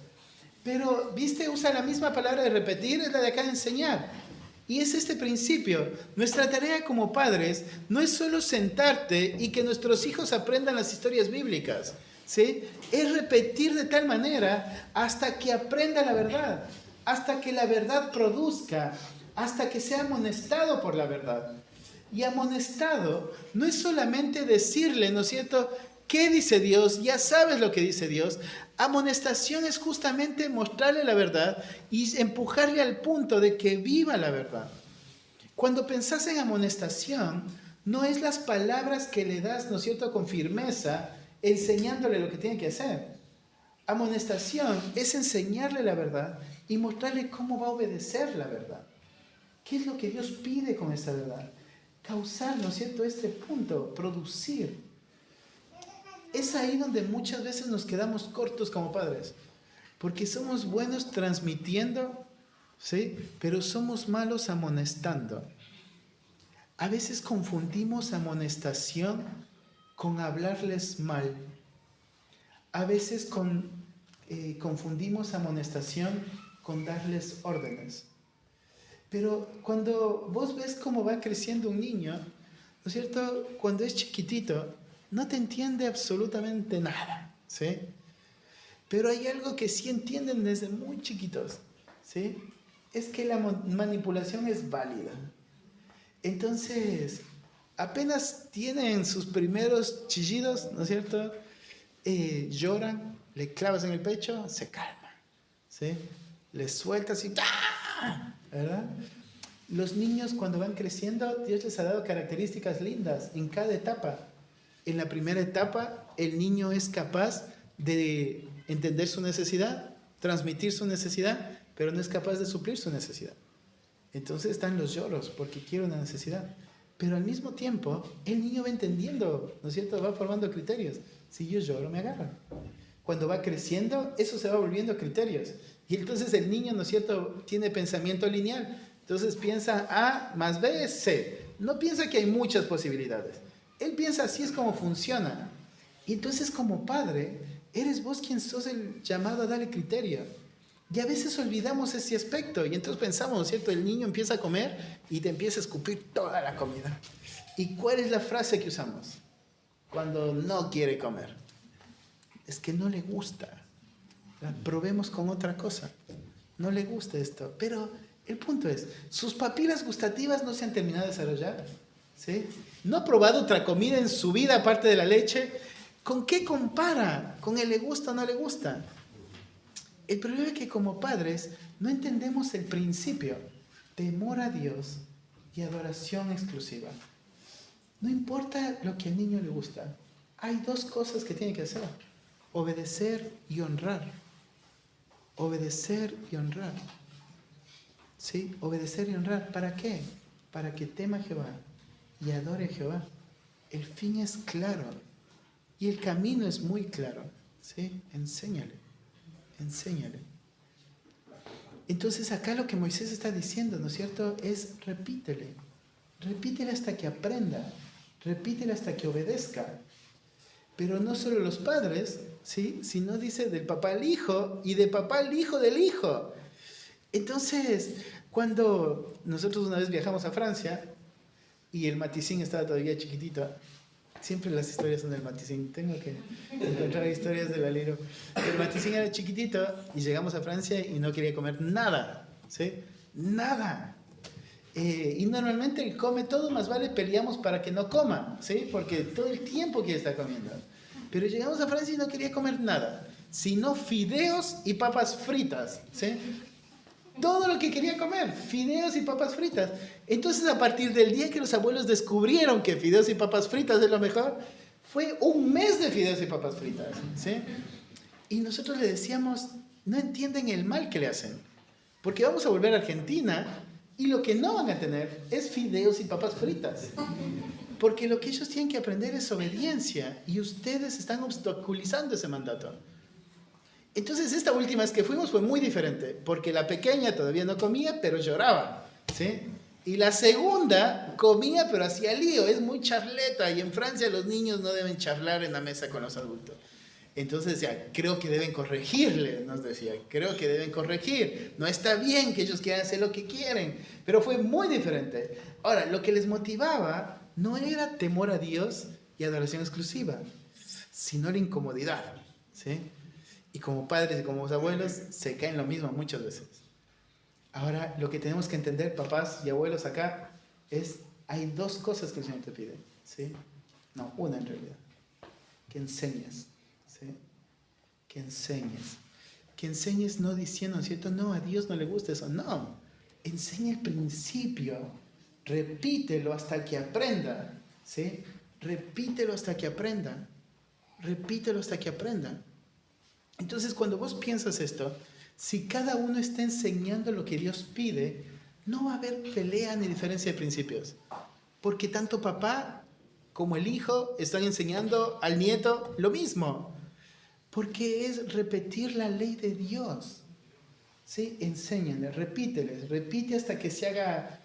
Pero, ¿viste? Usa la misma palabra de repetir, es la de acá de enseñar. Y es este principio. Nuestra tarea como padres no es solo sentarte y que nuestros hijos aprendan las historias bíblicas, ¿sí? Es repetir de tal manera hasta que aprenda la verdad, hasta que la verdad produzca, hasta que sea amonestado por la verdad. Y amonestado no es solamente decirle, ¿no es cierto?, ¿qué dice Dios? Ya sabes lo que dice Dios. Amonestación es justamente mostrarle la verdad y empujarle al punto de que viva la verdad. Cuando pensás en amonestación, no es las palabras que le das, ¿no es cierto?, con firmeza, enseñándole lo que tiene que hacer. Amonestación es enseñarle la verdad y mostrarle cómo va a obedecer la verdad. ¿Qué es lo que Dios pide con esta verdad? Causar, ¿no es cierto?, este punto, producir. Es ahí donde muchas veces nos quedamos cortos como padres, porque somos buenos transmitiendo, ¿sí?, pero somos malos amonestando. A veces confundimos amonestación con hablarles mal. A veces confundimos amonestación con darles órdenes. Pero cuando vos ves cómo va creciendo un niño, ¿no es cierto?, cuando es chiquitito, no te entiende absolutamente nada, ¿sí? Pero hay algo que sí entienden desde muy chiquitos, ¿sí? Es que la manipulación es válida. Entonces, apenas tienen sus primeros chillidos, ¿no es cierto?, lloran, le clavas en el pecho, se calma, ¿sí? Le sueltas y ¡ah! ¿Verdad? Los niños cuando van creciendo, Dios les ha dado características lindas en cada etapa. En la primera etapa, el niño es capaz de entender su necesidad, transmitir su necesidad, pero no es capaz de suplir su necesidad. Entonces están los lloros porque quiere una necesidad. Pero al mismo tiempo, el niño va entendiendo, ¿no es cierto? Va formando criterios. Si yo lloro, me agarran. Cuando va creciendo, eso se va volviendo criterios. Y entonces el niño, ¿no es cierto?, tiene pensamiento lineal. Entonces piensa A más B es C. No piensa que hay muchas posibilidades. Él piensa así es como funciona. Y entonces como padre, eres vos quien sos el llamado a darle criterio. Y a veces olvidamos ese aspecto. Y entonces pensamos, ¿no es cierto?, el niño empieza a comer y te empieza a escupir toda la comida. ¿Y cuál es la frase que usamos cuando no quiere comer? Es que no le gusta. Probemos con otra cosa. No le gusta esto. Pero el punto es, sus papilas gustativas no se han terminado de desarrollar. ¿Sí? No ha probado otra comida en su vida aparte de la leche. ¿Con qué compara? ¿Con el le gusta o no le gusta? El problema es que como padres no entendemos el principio. Temor a Dios y adoración exclusiva. No importa lo que al niño le gusta. Hay dos cosas que tiene que hacer. Obedecer y honrar. Obedecer y honrar. ¿Sí? Obedecer y honrar. ¿Para qué? Para que tema a Jehová y adore a Jehová. El fin es claro. Y el camino es muy claro. ¿Sí? Enséñale. Enséñale. Entonces acá lo que Moisés está diciendo, ¿no es cierto?, es repítele. Repítele hasta que aprenda. Repítele hasta que obedezca. Pero no solo los padres, ¿sí?, sino dice del papá al hijo y de papá al hijo del hijo. Entonces, cuando nosotros una vez viajamos a Francia y el Maticín estaba todavía chiquitito, siempre las historias son del Maticín, tengo que encontrar historias del alero. El Maticín era chiquitito y llegamos a Francia y no quería comer nada, ¿sí? Nada. Y normalmente él come todo, más vale peleamos para que no coma, ¿sí? Porque todo el tiempo quiere estar comiendo. Pero llegamos a Francia y no quería comer nada, sino fideos y papas fritas, ¿sí? Todo lo que quería comer, fideos y papas fritas. Entonces, a partir del día que los abuelos descubrieron que fideos y papas fritas es lo mejor, fue un mes de fideos y papas fritas, ¿sí? Y nosotros le decíamos, no entienden el mal que le hacen, porque vamos a volver a Argentina y lo que no van a tener es fideos y papas fritas. Porque lo que ellos tienen que aprender es obediencia y ustedes están obstaculizando ese mandato. Entonces esta última vez que fuimos fue muy diferente, porque la pequeña todavía no comía, pero lloraba, ¿sí? Y la segunda comía, pero hacía lío, es muy charleta, y en Francia los niños no deben charlar en la mesa con los adultos. Entonces decía, creo que deben corregirle, nos decía, creo que deben corregir, no está bien que ellos quieran hacer lo que quieren, pero fue muy diferente. Ahora, lo que les motivaba no era temor a Dios y adoración exclusiva, sino la incomodidad, ¿sí? Y como padres y como abuelos se caen lo mismo muchas veces. Ahora, lo que tenemos que entender, papás y abuelos acá, es, hay dos cosas que el Señor te pide, ¿sí? No, una en realidad. Que enseñes, ¿sí? Que enseñes. Que enseñes no diciendo, ¿cierto? No, a Dios no le gusta eso. No, enseña el principio. Repítelo hasta que aprenda, ¿sí? Repítelo hasta que aprenda. Repítelo hasta que aprenda. Entonces, cuando vos piensas esto, si cada uno está enseñando lo que Dios pide, no va a haber pelea ni diferencia de principios. Porque tanto papá como el hijo están enseñando al nieto lo mismo. Porque es repetir la ley de Dios. ¿Sí? Enséñenle, repíteles, repite hasta que se haga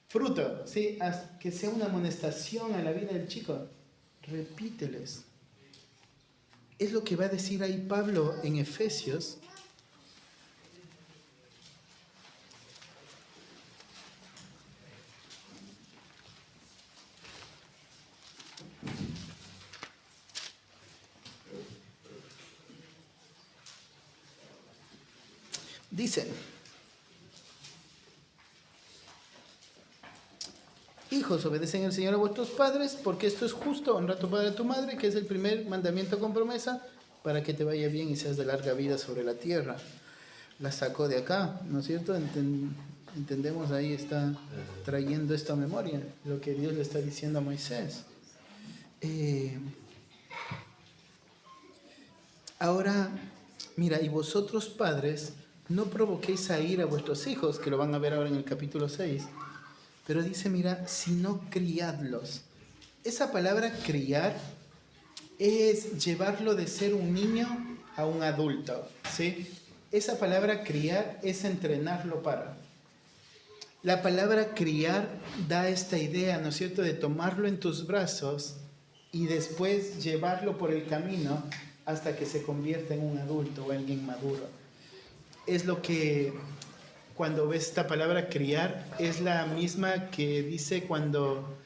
fruto, ¿sí? Hasta que sea una amonestación a la vida del chico. Repíteles. Es lo que va a decir ahí Pablo en Efesios. Dice, hijos, obedecen al Señor a vuestros padres, porque esto es justo, honra a tu padre y a tu madre, que es el primer mandamiento con promesa, para que te vaya bien y seas de larga vida sobre la tierra. La sacó de acá, ¿no es cierto? Entendemos, ahí está trayendo esta memoria, lo que Dios le está diciendo a Moisés. Ahora, mira, y vosotros padres, no provoquéis a ira a vuestros hijos, que lo van a ver ahora en el capítulo 6, pero dice, mira, sino criadlos. Esa palabra criar es llevarlo de ser un niño a un adulto, ¿sí? Esa palabra criar es entrenarlo para. La palabra criar da esta idea, ¿no es cierto?, de tomarlo en tus brazos y después llevarlo por el camino hasta que se convierta en un adulto o alguien maduro. Es lo que, cuando ves esta palabra criar, es la misma que dice cuando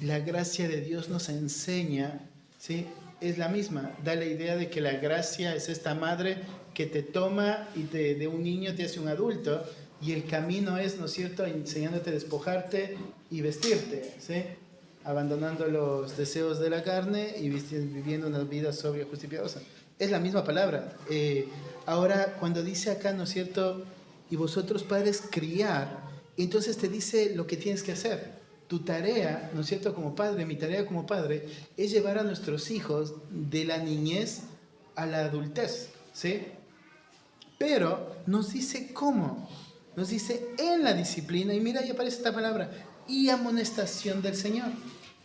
la gracia de Dios nos enseña, ¿sí? Es la misma, da la idea de que la gracia es esta madre que te toma y de un niño te hace un adulto, y el camino es, ¿no es cierto?, enseñándote a despojarte y vestirte, ¿sí?, abandonando los deseos de la carne y viviendo una vida sobria, justa y piadosa. Es la misma palabra. Ahora, cuando dice acá, ¿no es cierto?, y vosotros padres criar, entonces te dice lo que tienes que hacer. Tu tarea, ¿no es cierto?, como padre, mi tarea como padre, es llevar a nuestros hijos de la niñez a la adultez, ¿sí? Pero nos dice cómo. Nos dice en la disciplina, y mira, ahí aparece esta palabra, y amonestación del Señor,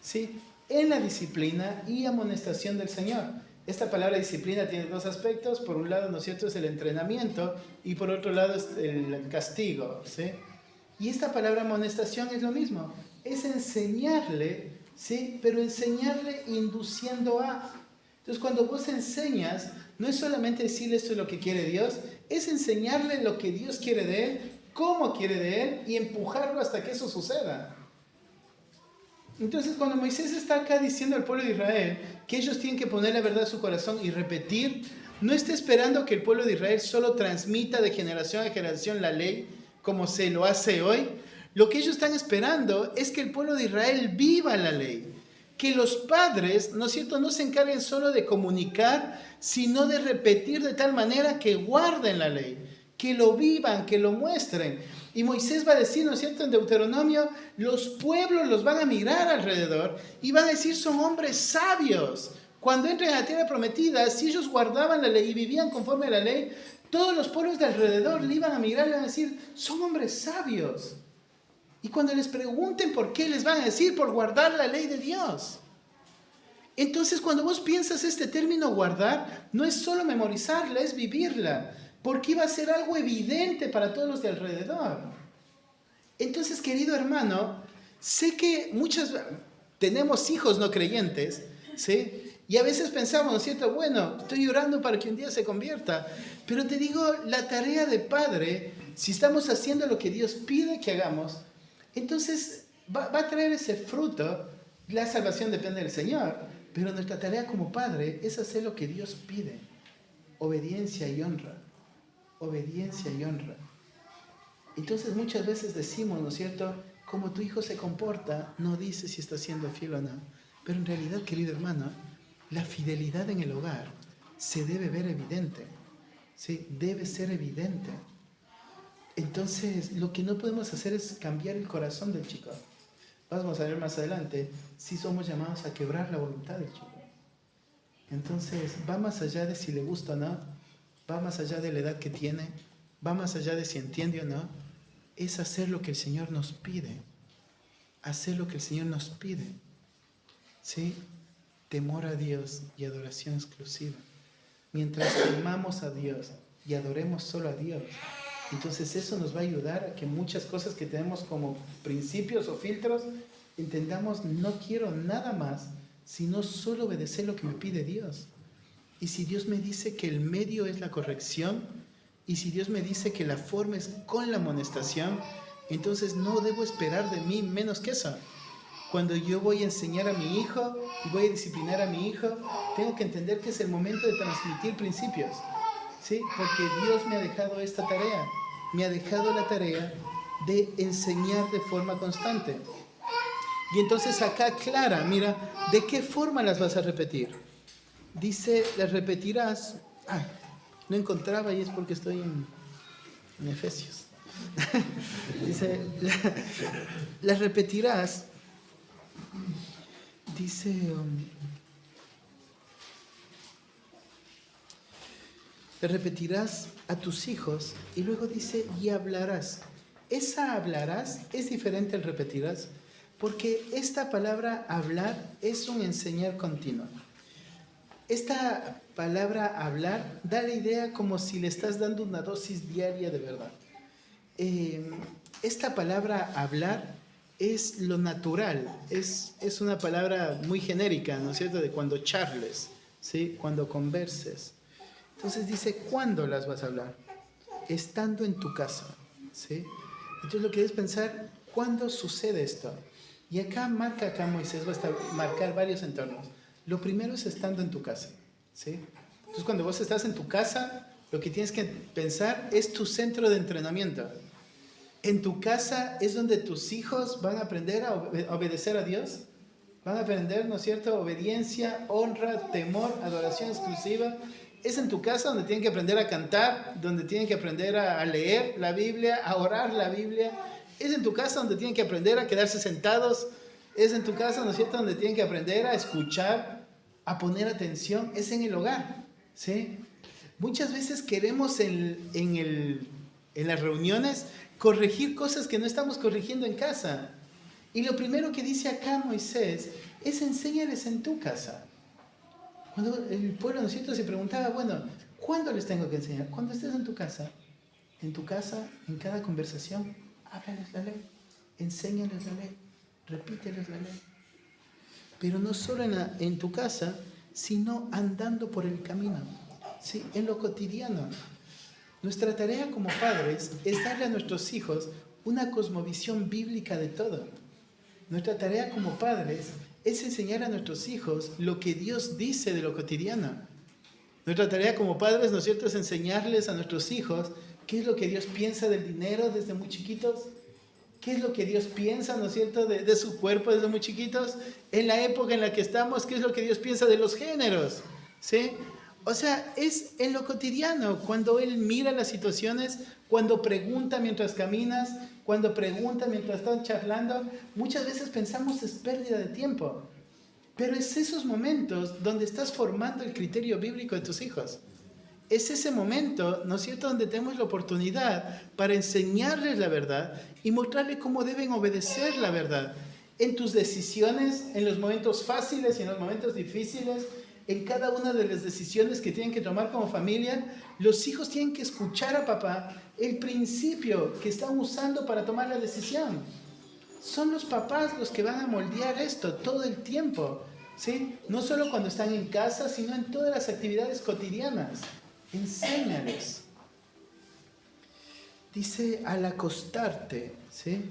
¿sí? En la disciplina y amonestación del Señor. Esta palabra disciplina tiene dos aspectos. Por un lado, ¿no es cierto?, es el entrenamiento, y por otro lado es el castigo, ¿sí? Y esta palabra amonestación es lo mismo, es enseñarle, ¿sí?, pero enseñarle induciendo a. Entonces, cuando vos enseñas, no es solamente decirle esto es lo que quiere Dios, es enseñarle lo que Dios quiere de él, cómo quiere de él, y empujarlo hasta que eso suceda. Entonces, cuando Moisés está acá diciendo al pueblo de Israel que ellos tienen que poner la verdad a su corazón y repetir, no está esperando que el pueblo de Israel solo transmita de generación a generación la ley como se lo hace hoy. Lo que ellos están esperando es que el pueblo de Israel viva la ley. Que los padres, ¿no es cierto?, no se encarguen solo de comunicar, sino de repetir de tal manera que guarden la ley, que lo vivan, que lo muestren. Y Moisés va a decir, ¿no es cierto?, en Deuteronomio, los pueblos los van a mirar alrededor y van a decir, son hombres sabios. Cuando entren a la tierra prometida, si ellos guardaban la ley y vivían conforme a la ley, todos los pueblos de alrededor le iban a mirar y le van a decir, son hombres sabios. Y cuando les pregunten por qué, les van a decir, por guardar la ley de Dios. Entonces, cuando vos piensas este término guardar, no es solo memorizarla, es vivirla, porque iba a ser algo evidente para todos los de alrededor. Entonces, querido hermano, sé que tenemos hijos no creyentes, ¿sí? Y a veces pensamos, ¿no es cierto?, bueno, estoy orando para que un día se convierta, pero te digo, la tarea de padre, si estamos haciendo lo que Dios pide que hagamos, entonces va a traer ese fruto. La salvación depende del Señor, pero nuestra tarea como padre es hacer lo que Dios pide. Obediencia y honra. Obediencia y honra. Entonces muchas veces decimos, ¿no es cierto?, como tu hijo se comporta, no dice si está siendo fiel o no. Pero en realidad, querido hermano, la fidelidad en el hogar se debe ver evidente. ¿Sí? Debe ser evidente. Entonces, lo que no podemos hacer es cambiar el corazón del chico. Vamos a ver más adelante si somos llamados a quebrar la voluntad del chico. Entonces, va más allá de si le gusta o no, va más allá de la edad que tiene, va más allá de si entiende o no, es hacer lo que el Señor nos pide. Hacer lo que el Señor nos pide. ¿Sí? Temor a Dios y adoración exclusiva. Mientras amamos a Dios y adoremos solo a Dios, entonces eso nos va a ayudar a que muchas cosas que tenemos como principios o filtros, entendamos, no quiero nada más, sino solo obedecer lo que me pide Dios. Y si Dios me dice que el medio es la corrección, y si Dios me dice que la forma es con la amonestación, entonces no debo esperar de mí menos que eso. Cuando yo voy a enseñar a mi hijo y voy a disciplinar a mi hijo, tengo que entender que es el momento de transmitir principios, ¿sí? Porque Dios me ha dejado esta tarea. Me ha dejado la tarea de enseñar de forma constante. Y entonces acá aclara, mira, ¿de qué forma las vas a repetir? Dice, las repetirás. No encontraba y es porque estoy en Efesios. Dice, las repetirás. Dice, le repetirás a tus hijos y luego dice, y hablarás. Esa hablarás es diferente al repetirás, porque esta palabra hablar es un enseñar continuo. Esta palabra hablar da la idea como si le estás dando una dosis diaria de verdad. Esta palabra hablar es lo natural, es una palabra muy genérica, ¿no es cierto? De cuando charles, ¿sí? Cuando converses. Entonces dice, ¿cuándo las vas a hablar? Estando en tu casa, ¿sí? Entonces lo que es pensar, ¿cuándo sucede esto? Y acá Moisés va a marcar varios entornos. Lo primero es estando en tu casa, ¿sí? Entonces cuando vos estás en tu casa, lo que tienes que pensar es tu centro de entrenamiento. En tu casa es donde tus hijos van a aprender a obedecer a Dios. Van a aprender, ¿no es cierto?, obediencia, honra, temor, adoración exclusiva. Es en tu casa donde tienen que aprender a cantar, donde tienen que aprender a leer la Biblia, a orar la Biblia. Es en tu casa donde tienen que aprender a quedarse sentados. Es en tu casa, ¿no es cierto?, donde tienen que aprender a escuchar, a poner atención. Es en el hogar, ¿sí? Muchas veces queremos en las reuniones corregir cosas que no estamos corrigiendo en casa. Y lo primero que dice acá Moisés es enséñales en tu casa. Cuando el pueblo, ¿no es cierto?, se preguntaba, bueno, ¿cuándo les tengo que enseñar? Cuando estés en tu casa, en cada conversación, háblales la ley, enséñales la ley, repíteles la ley. Pero no solo en tu casa, sino andando por el camino, ¿sí? En lo cotidiano. Nuestra tarea como padres es darle a nuestros hijos una cosmovisión bíblica de todo. Nuestra tarea como padres es enseñar a nuestros hijos lo que Dios dice de lo cotidiano. Nuestra tarea como padres, ¿no es cierto?, es enseñarles a nuestros hijos qué es lo que Dios piensa del dinero desde muy chiquitos, qué es lo que Dios piensa, ¿no es cierto?, de su cuerpo desde muy chiquitos, en la época en la que estamos, qué es lo que Dios piensa de los géneros, ¿sí? O sea, es en lo cotidiano, cuando él mira las situaciones, cuando pregunta mientras caminas, cuando pregunta mientras están charlando. Muchas veces pensamos es pérdida de tiempo, pero es esos momentos donde estás formando el criterio bíblico de tus hijos. Es ese momento, ¿no es cierto?, donde tenemos la oportunidad para enseñarles la verdad y mostrarles cómo deben obedecer la verdad. En tus decisiones, en los momentos fáciles y en los momentos difíciles, en cada una de las decisiones que tienen que tomar como familia, los hijos tienen que escuchar a papá el principio que están usando para tomar la decisión. Son los papás los que van a moldear esto todo el tiempo, ¿sí? No solo cuando están en casa, sino en todas las actividades cotidianas. Enséñales. Dice al acostarte, ¿sí?,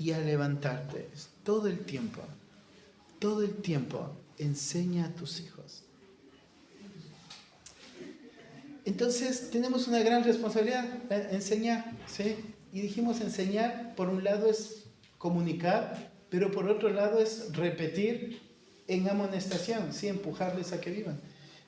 y al levantarte. Todo el tiempo enseña a tus hijos. Entonces tenemos una gran responsabilidad, enseñar, ¿sí? Y dijimos enseñar, por un lado es comunicar, pero por otro lado es repetir en amonestación, ¿sí?, empujarles a que vivan.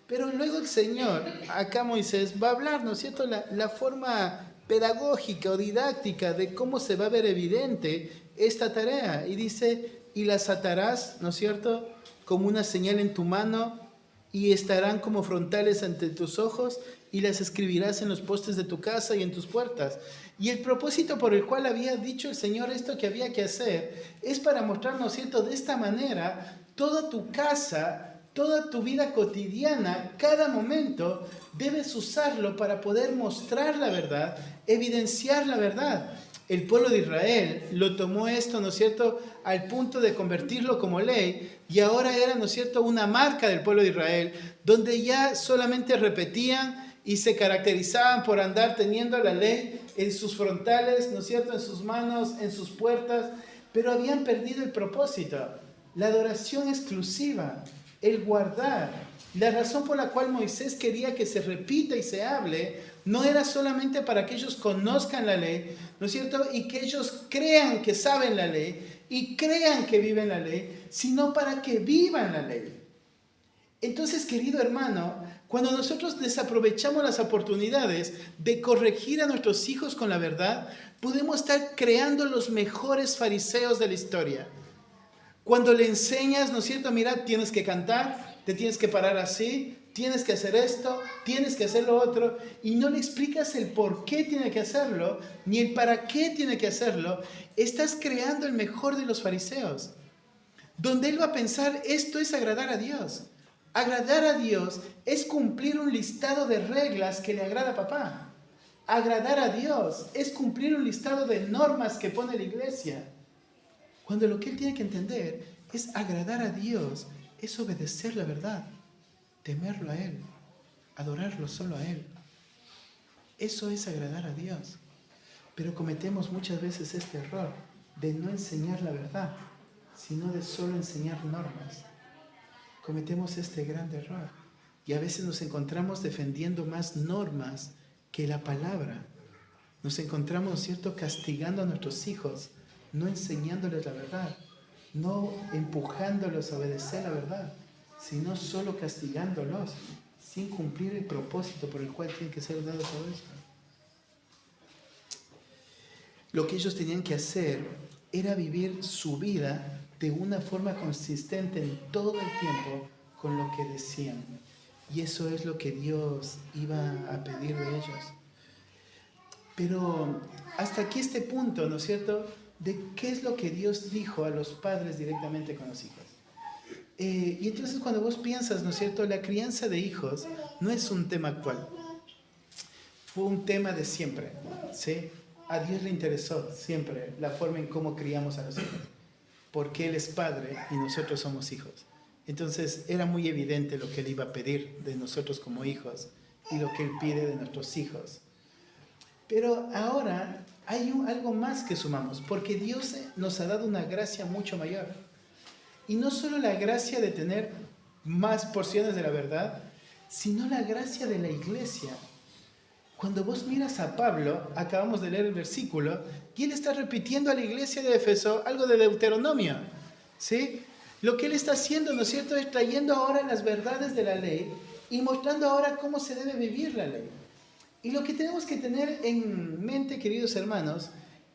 Pero luego el Señor, acá Moisés, va a hablar, ¿no es cierto?, la forma pedagógica o didáctica de cómo se va a ver evidente esta tarea. Y dice, y las atarás, ¿no es cierto?, como una señal en tu mano, y estarán como frontales ante tus ojos, y las escribirás en los postes de tu casa y en tus puertas. Y el propósito por el cual había dicho el Señor esto que había que hacer, es para mostrar, ¿no es cierto?, de esta manera, toda tu casa, toda tu vida cotidiana, cada momento, debes usarlo para poder mostrar la verdad, evidenciar la verdad. El pueblo de Israel lo tomó esto, ¿no es cierto?, al punto de convertirlo como ley, y ahora era, ¿no es cierto?, una marca del pueblo de Israel, donde ya solamente repetían y se caracterizaban por andar teniendo la ley en sus frontales, ¿no es cierto?, en sus manos, en sus puertas, pero habían perdido el propósito, la adoración exclusiva, el guardar. La razón por la cual Moisés quería que se repita y se hable no era solamente para que ellos conozcan la ley, ¿no es cierto?, y que ellos crean que saben la ley y crean que viven la ley, sino para que vivan la ley. Entonces, querido hermano, cuando nosotros desaprovechamos las oportunidades de corregir a nuestros hijos con la verdad, podemos estar creando los mejores fariseos de la historia. Cuando le enseñas, ¿no es cierto? Mira, tienes que cantar, te tienes que parar así, tienes que hacer esto, tienes que hacer lo otro, y no le explicas el por qué tiene que hacerlo, ni el para qué tiene que hacerlo, estás creando el mejor de los fariseos, donde él va a pensar, esto es agradar a Dios. Agradar a Dios es cumplir un listado de reglas que le agrada a papá. Agradar a Dios es cumplir un listado de normas que pone la iglesia. Cuando lo que él tiene que entender es agradar a Dios, es obedecer la verdad, temerlo a Él, adorarlo solo a Él. Eso es agradar a Dios. Pero cometemos muchas veces este error de no enseñar la verdad, sino de solo enseñar normas. Cometemos este gran error. Y a veces nos encontramos defendiendo más normas que la palabra. Nos encontramos, ¿cierto?, castigando a nuestros hijos, no enseñándoles la verdad, no empujándolos a obedecer la verdad, sino solo castigándolos, sin cumplir el propósito por el cual tiene que ser dado todo esto. Lo que ellos tenían que hacer era vivir su vida de una forma consistente en todo el tiempo con lo que decían. Y eso es lo que Dios iba a pedir de ellos. Pero hasta aquí este punto, ¿no es cierto?, de qué es lo que Dios dijo a los padres directamente con los hijos. Y entonces cuando vos piensas, ¿no es cierto?, la crianza de hijos no es un tema actual. Fue un tema de siempre, ¿sí? A Dios le interesó siempre la forma en cómo criamos a los hijos, porque Él es padre y nosotros somos hijos. Entonces era muy evidente lo que Él iba a pedir de nosotros como hijos y lo que Él pide de nuestros hijos. Pero ahora hay algo más que sumamos, porque Dios nos ha dado una gracia mucho mayor. Y no solo la gracia de tener más porciones de la verdad, sino la gracia de la iglesia. Cuando vos miras a Pablo, acabamos de leer el versículo, y él está repitiendo a la iglesia de Éfeso algo de Deuteronomio, ¿sí? Lo que él está haciendo, ¿no es cierto?, es trayendo ahora las verdades de la ley y mostrando ahora cómo se debe vivir la ley. Y lo que tenemos que tener en mente, queridos hermanos,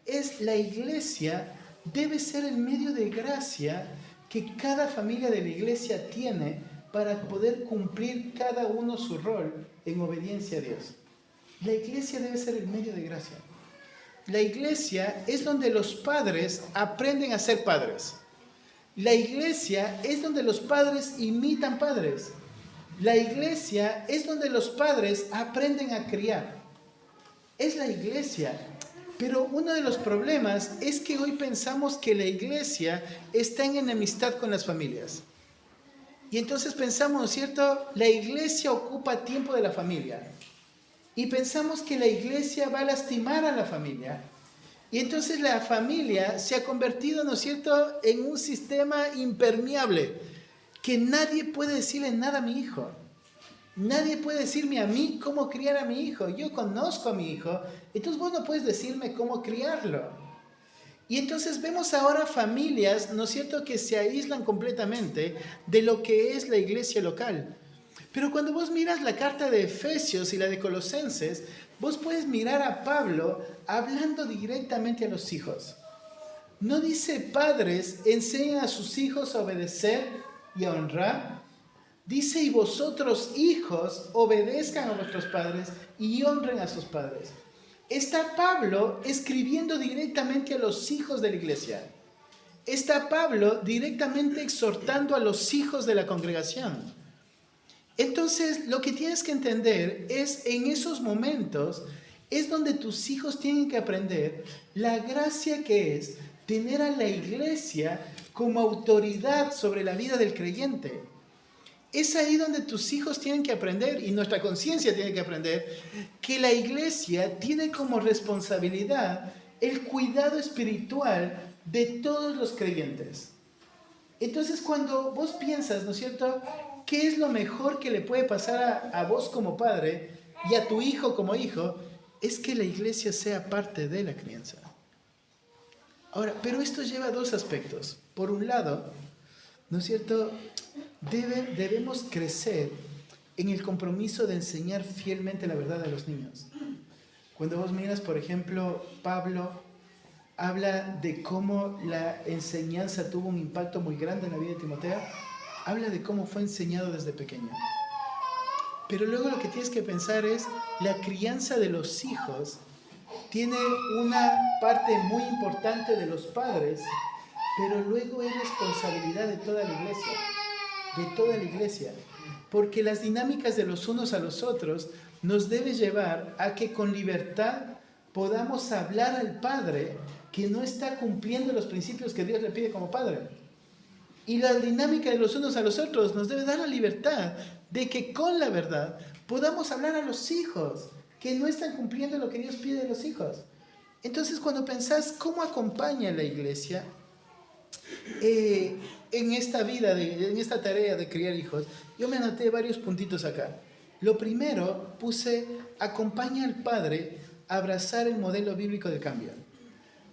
es la iglesia debe ser el medio de gracia que cada familia de la iglesia tiene para poder cumplir cada uno su rol en obediencia a Dios. La iglesia debe ser el medio de gracia. La iglesia es donde los padres aprenden a ser padres. La iglesia es donde los padres imitan padres. La iglesia es donde los padres aprenden a criar. Es la iglesia. Pero uno de los problemas es que hoy pensamos que la iglesia está en enemistad con las familias. Y entonces pensamos, ¿no es cierto?, la iglesia ocupa tiempo de la familia. Y pensamos que la iglesia va a lastimar a la familia. Y entonces la familia se ha convertido, ¿no es cierto?, en un sistema impermeable, que nadie puede decirle nada a mi hijo. Nadie puede decirme a mí cómo criar a mi hijo. Yo conozco a mi hijo, entonces vos no puedes decirme cómo criarlo. Y entonces vemos ahora familias, ¿no es cierto?, que se aíslan completamente de lo que es la iglesia local. Pero cuando vos miras la carta de Efesios y la de Colosenses, vos puedes mirar a Pablo hablando directamente a los hijos. No dice padres, enseñan a sus hijos a obedecer y a honrar. Dice, y vosotros hijos, obedezcan a vuestros padres y honren a sus padres. Está Pablo escribiendo directamente a los hijos de la iglesia. Está Pablo directamente exhortando a los hijos de la congregación. Entonces, lo que tienes que entender es, en esos momentos, es donde tus hijos tienen que aprender la gracia que es tener a la iglesia como autoridad sobre la vida del creyente. Es ahí donde tus hijos tienen que aprender, y nuestra conciencia tiene que aprender, que la iglesia tiene como responsabilidad el cuidado espiritual de todos los creyentes. Entonces, cuando vos piensas, ¿no es cierto?, ¿qué es lo mejor que le puede pasar a vos como padre y a tu hijo como hijo? Es que la iglesia sea parte de la crianza. Ahora, pero esto lleva a dos aspectos. Por un lado, ¿no es cierto?, Debemos crecer en el compromiso de enseñar fielmente la verdad a los niños. Cuando vos miras, por ejemplo, Pablo habla de cómo la enseñanza tuvo un impacto muy grande en la vida de Timoteo, habla de cómo fue enseñado desde pequeño. Pero luego lo que tienes que pensar es, la crianza de los hijos tiene una parte muy importante de los padres, pero luego es responsabilidad de toda la iglesia, porque las dinámicas de los unos a los otros nos debe llevar a que con libertad podamos hablar al padre que no está cumpliendo los principios que Dios le pide como padre. Y la dinámica de los unos a los otros nos debe dar la libertad de que con la verdad podamos hablar a los hijos que no están cumpliendo lo que Dios pide de los hijos. Entonces, cuando pensás cómo acompaña la iglesia en esta vida, en esta tarea de criar hijos, yo me anoté varios puntitos acá. Lo primero, acompaña al padre a abrazar el modelo bíblico de cambio.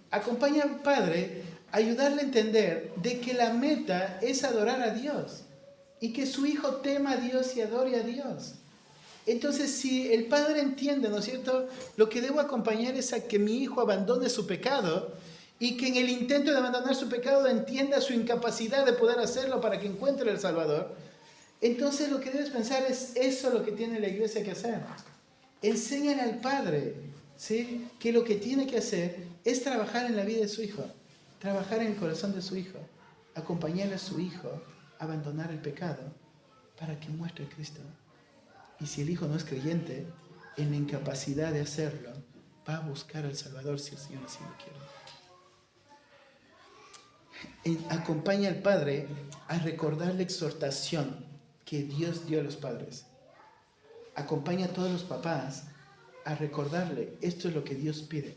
Acompaña al padre a ayudarle a entender de que la meta es adorar a Dios y que su hijo tema a Dios y adore a Dios. Entonces, si el padre entiende, ¿no es cierto?, lo que debo acompañar es a que mi hijo abandone su pecado y que en el intento de abandonar su pecado entienda su incapacidad de poder hacerlo para que encuentre el Salvador. Entonces, lo que debes pensar es eso lo que tiene la iglesia que hacer. Enséñale al padre, ¿sí?, que lo que tiene que hacer es trabajar en la vida de su hijo, trabajar en el corazón de su hijo, acompañar a su hijo a abandonar el pecado para que muestre a Cristo. Y si el hijo no es creyente, en la incapacidad de hacerlo, va a buscar al Salvador si el Señor así lo quiere. Acompaña al padre a recordar la exhortación que Dios dio a los padres. Acompaña a todos los papás a recordarle, esto es lo que Dios pide.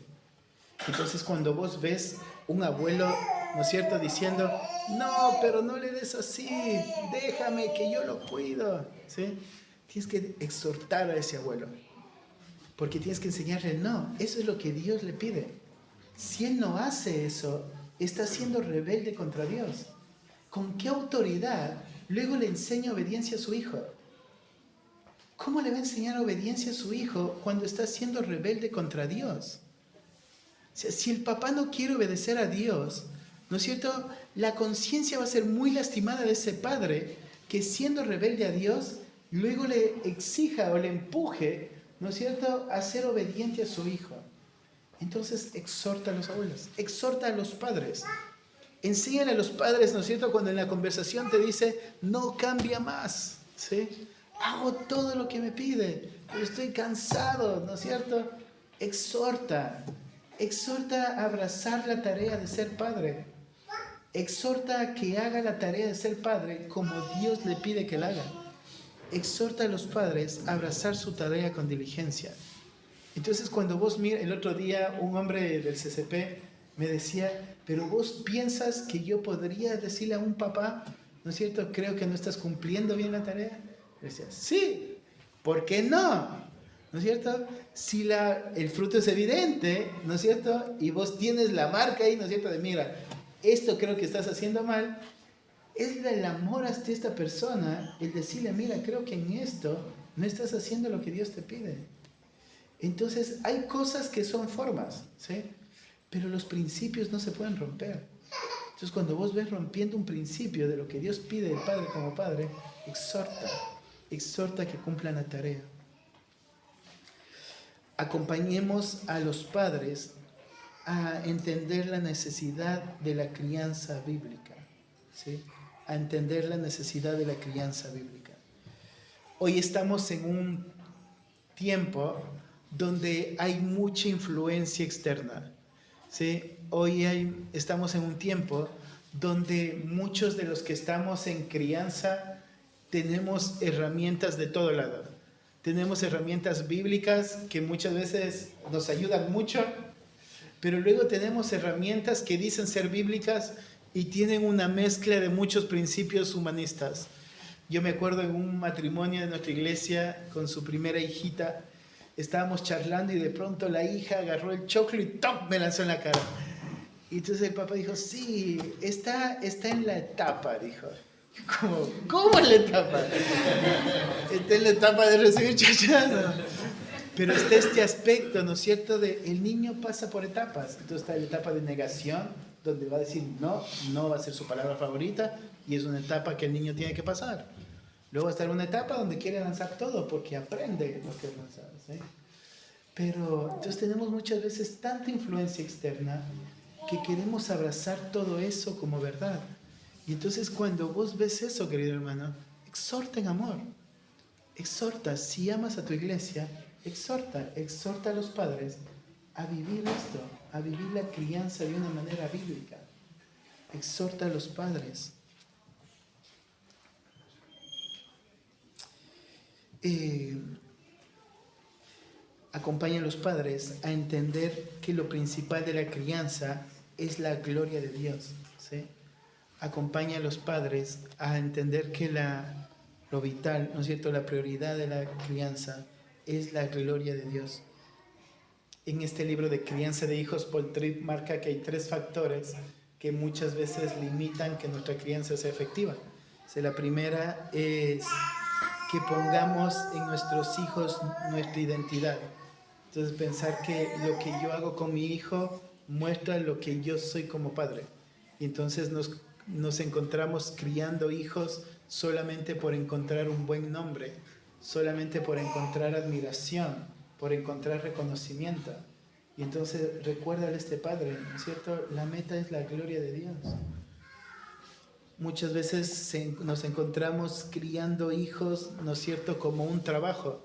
Entonces, cuando vos ves un abuelo, ¿no es cierto?, diciendo, no, pero no le des así, déjame que yo lo cuido, ¿sí?, tienes que exhortar a ese abuelo, porque tienes que enseñarle, no, eso es lo que Dios le pide. Si él no hace eso, está siendo rebelde contra Dios. ¿Con qué autoridad luego le enseña obediencia a su hijo? ¿Cómo le va a enseñar obediencia a su hijo cuando está siendo rebelde contra Dios? O sea, si el papá no quiere obedecer a Dios, ¿no es cierto?, la conciencia va a ser muy lastimada de ese padre que, siendo rebelde a Dios, luego le exija o le empuje, ¿no es cierto?, a ser obediente a su hijo. Entonces, exhorta a los abuelos, exhorta a los padres. Enséñale a los padres, ¿no es cierto?, cuando en la conversación te dice, no cambia más, ¿sí?, hago todo lo que me pide, pero estoy cansado, ¿no es cierto? Exhorta a abrazar la tarea de ser padre. Exhorta a que haga la tarea de ser padre como Dios le pide que la haga. Exhorta a los padres a abrazar su tarea con diligencia. Entonces, cuando vos miras, el otro día un hombre del CCP me decía, pero vos piensas que yo podría decirle a un papá, ¿no es cierto?, creo que no estás cumpliendo bien la tarea. Le decía, sí, ¿por qué no? ¿No es cierto? Si el fruto es evidente, ¿no es cierto?, y vos tienes la marca ahí, ¿no es cierto?, de mira, esto creo que estás haciendo mal, es el amor hacia esta persona, el decirle, mira, creo que en esto no estás haciendo lo que Dios te pide. Entonces, hay cosas que son formas, ¿sí?, pero los principios no se pueden romper. Entonces, cuando vos ves rompiendo un principio de lo que Dios pide del padre como padre, exhorta a que cumplan la tarea. Acompañemos a los padres a entender la necesidad de la crianza bíblica, ¿sí?, a entender la necesidad de la crianza bíblica. Hoy estamos en un tiempo donde hay mucha influencia externa, ¿sí? Estamos en un tiempo donde muchos de los que estamos en crianza tenemos herramientas de todo lado. Tenemos herramientas bíblicas que muchas veces nos ayudan mucho, pero luego tenemos herramientas que dicen ser bíblicas y tienen una mezcla de muchos principios humanistas. Yo me acuerdo en un matrimonio de nuestra iglesia con su primera hijita, estábamos charlando y de pronto la hija agarró el choclo y ¡toc!, me lanzó en la cara. Y entonces el papá dijo, sí, está en la etapa, dijo. ¿Cómo es la etapa? Esta es la etapa de recibir chachazo. Pero está este aspecto, ¿no es cierto? El niño pasa por etapas. Entonces está la etapa de negación, donde va a decir no, no va a ser su palabra favorita, y es una etapa que el niño tiene que pasar. Luego está una etapa donde quiere lanzar todo, porque aprende lo que es lanzar, ¿sí? Pero entonces tenemos muchas veces tanta influencia externa que queremos abrazar todo eso como verdad. Y entonces cuando vos ves eso, querido hermano, exhorta en amor. Exhorta, si amas a tu iglesia, exhorta a los padres a vivir esto, a vivir la crianza de una manera bíblica. Exhorta a los padres. Acompaña a los padres a entender que lo principal de la crianza es la gloria de Dios, ¿sí? Acompaña a los padres a entender que lo vital, ¿no es cierto?, la prioridad de la crianza es la gloria de Dios. En este libro de Crianza de Hijos, Paul Tripp marca que hay 3 factores que muchas veces limitan que nuestra crianza sea efectiva. O sea, la primera es que pongamos en nuestros hijos nuestra identidad. Entonces pensar que lo que yo hago con mi hijo muestra lo que yo soy como padre. Y entonces nos encontramos criando hijos solamente por encontrar un buen nombre, solamente por encontrar admiración, por encontrar reconocimiento. Y entonces recuérdale a este padre, ¿no es cierto? La meta es la gloria de Dios. Muchas veces nos encontramos criando hijos, ¿no es cierto?, como un trabajo.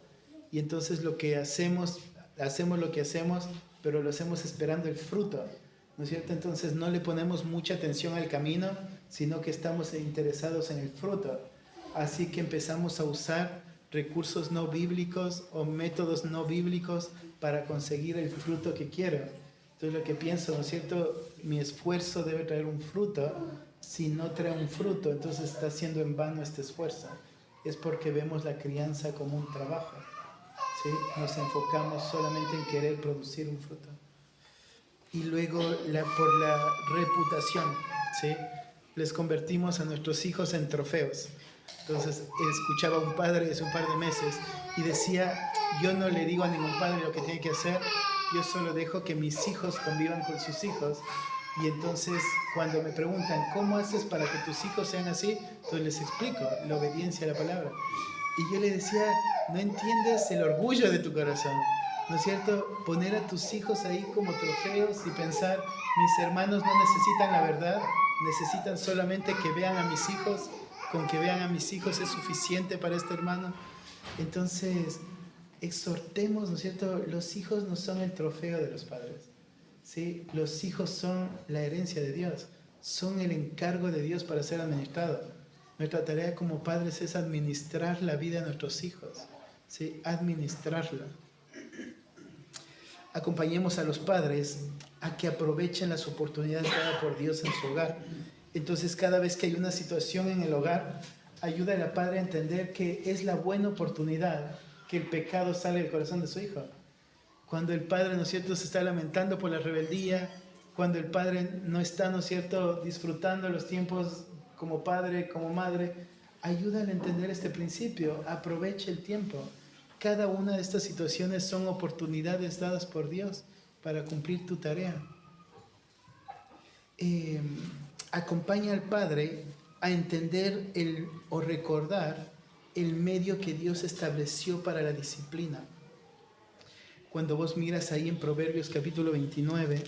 Y entonces lo que hacemos lo que hacemos, pero lo hacemos esperando el fruto, ¿no es cierto? Entonces no le ponemos mucha atención al camino, sino que estamos interesados en el fruto. Así que empezamos a usar recursos no bíblicos o métodos no bíblicos para conseguir el fruto que quiero. Entonces lo que pienso, ¿no es cierto?, mi esfuerzo debe traer un fruto. Si no trae un fruto, entonces está haciendo en vano este esfuerzo. Es porque vemos la crianza como un trabajo, ¿sí? Nos enfocamos solamente en querer producir un fruto. Y luego por la reputación, ¿sí? Les convertimos a nuestros hijos en trofeos. Entonces escuchaba a un padre hace un par de meses y decía, yo no le digo a ningún padre lo que tiene que hacer, yo solo dejo que mis hijos convivan con sus hijos. Y entonces cuando me preguntan, ¿cómo haces para que tus hijos sean así? Entonces les explico la obediencia a la palabra. Y yo le decía, no entiendes el orgullo de tu corazón, ¿no es cierto? Poner a tus hijos ahí como trofeos y pensar, mis hermanos no necesitan la verdad, necesitan solamente que vean a mis hijos, con que vean a mis hijos es suficiente para este hermano. Entonces, exhortemos, ¿no es cierto? Los hijos no son el trofeo de los padres, ¿sí? Los hijos son la herencia de Dios, son el encargo de Dios para ser administrado. Nuestra tarea como padres es administrar la vida de nuestros hijos, ¿sí? Administrarla. Acompañemos a los padres a que aprovechen las oportunidades dadas por Dios en su hogar. Entonces, cada vez que hay una situación en el hogar, ayuda a la padre a entender que es la buena oportunidad que el pecado sale del corazón de su hijo. Cuando el padre, ¿no es cierto?, se está lamentando por la rebeldía, cuando el padre no está, ¿no es cierto?, disfrutando los tiempos como padre, como madre, ayúdale a entender este principio, aproveche el tiempo. Cada una de estas situaciones son oportunidades dadas por Dios para cumplir tu tarea. Acompaña al padre a entender o recordar el medio que Dios estableció para la disciplina. Cuando vos miras ahí en Proverbios capítulo 29,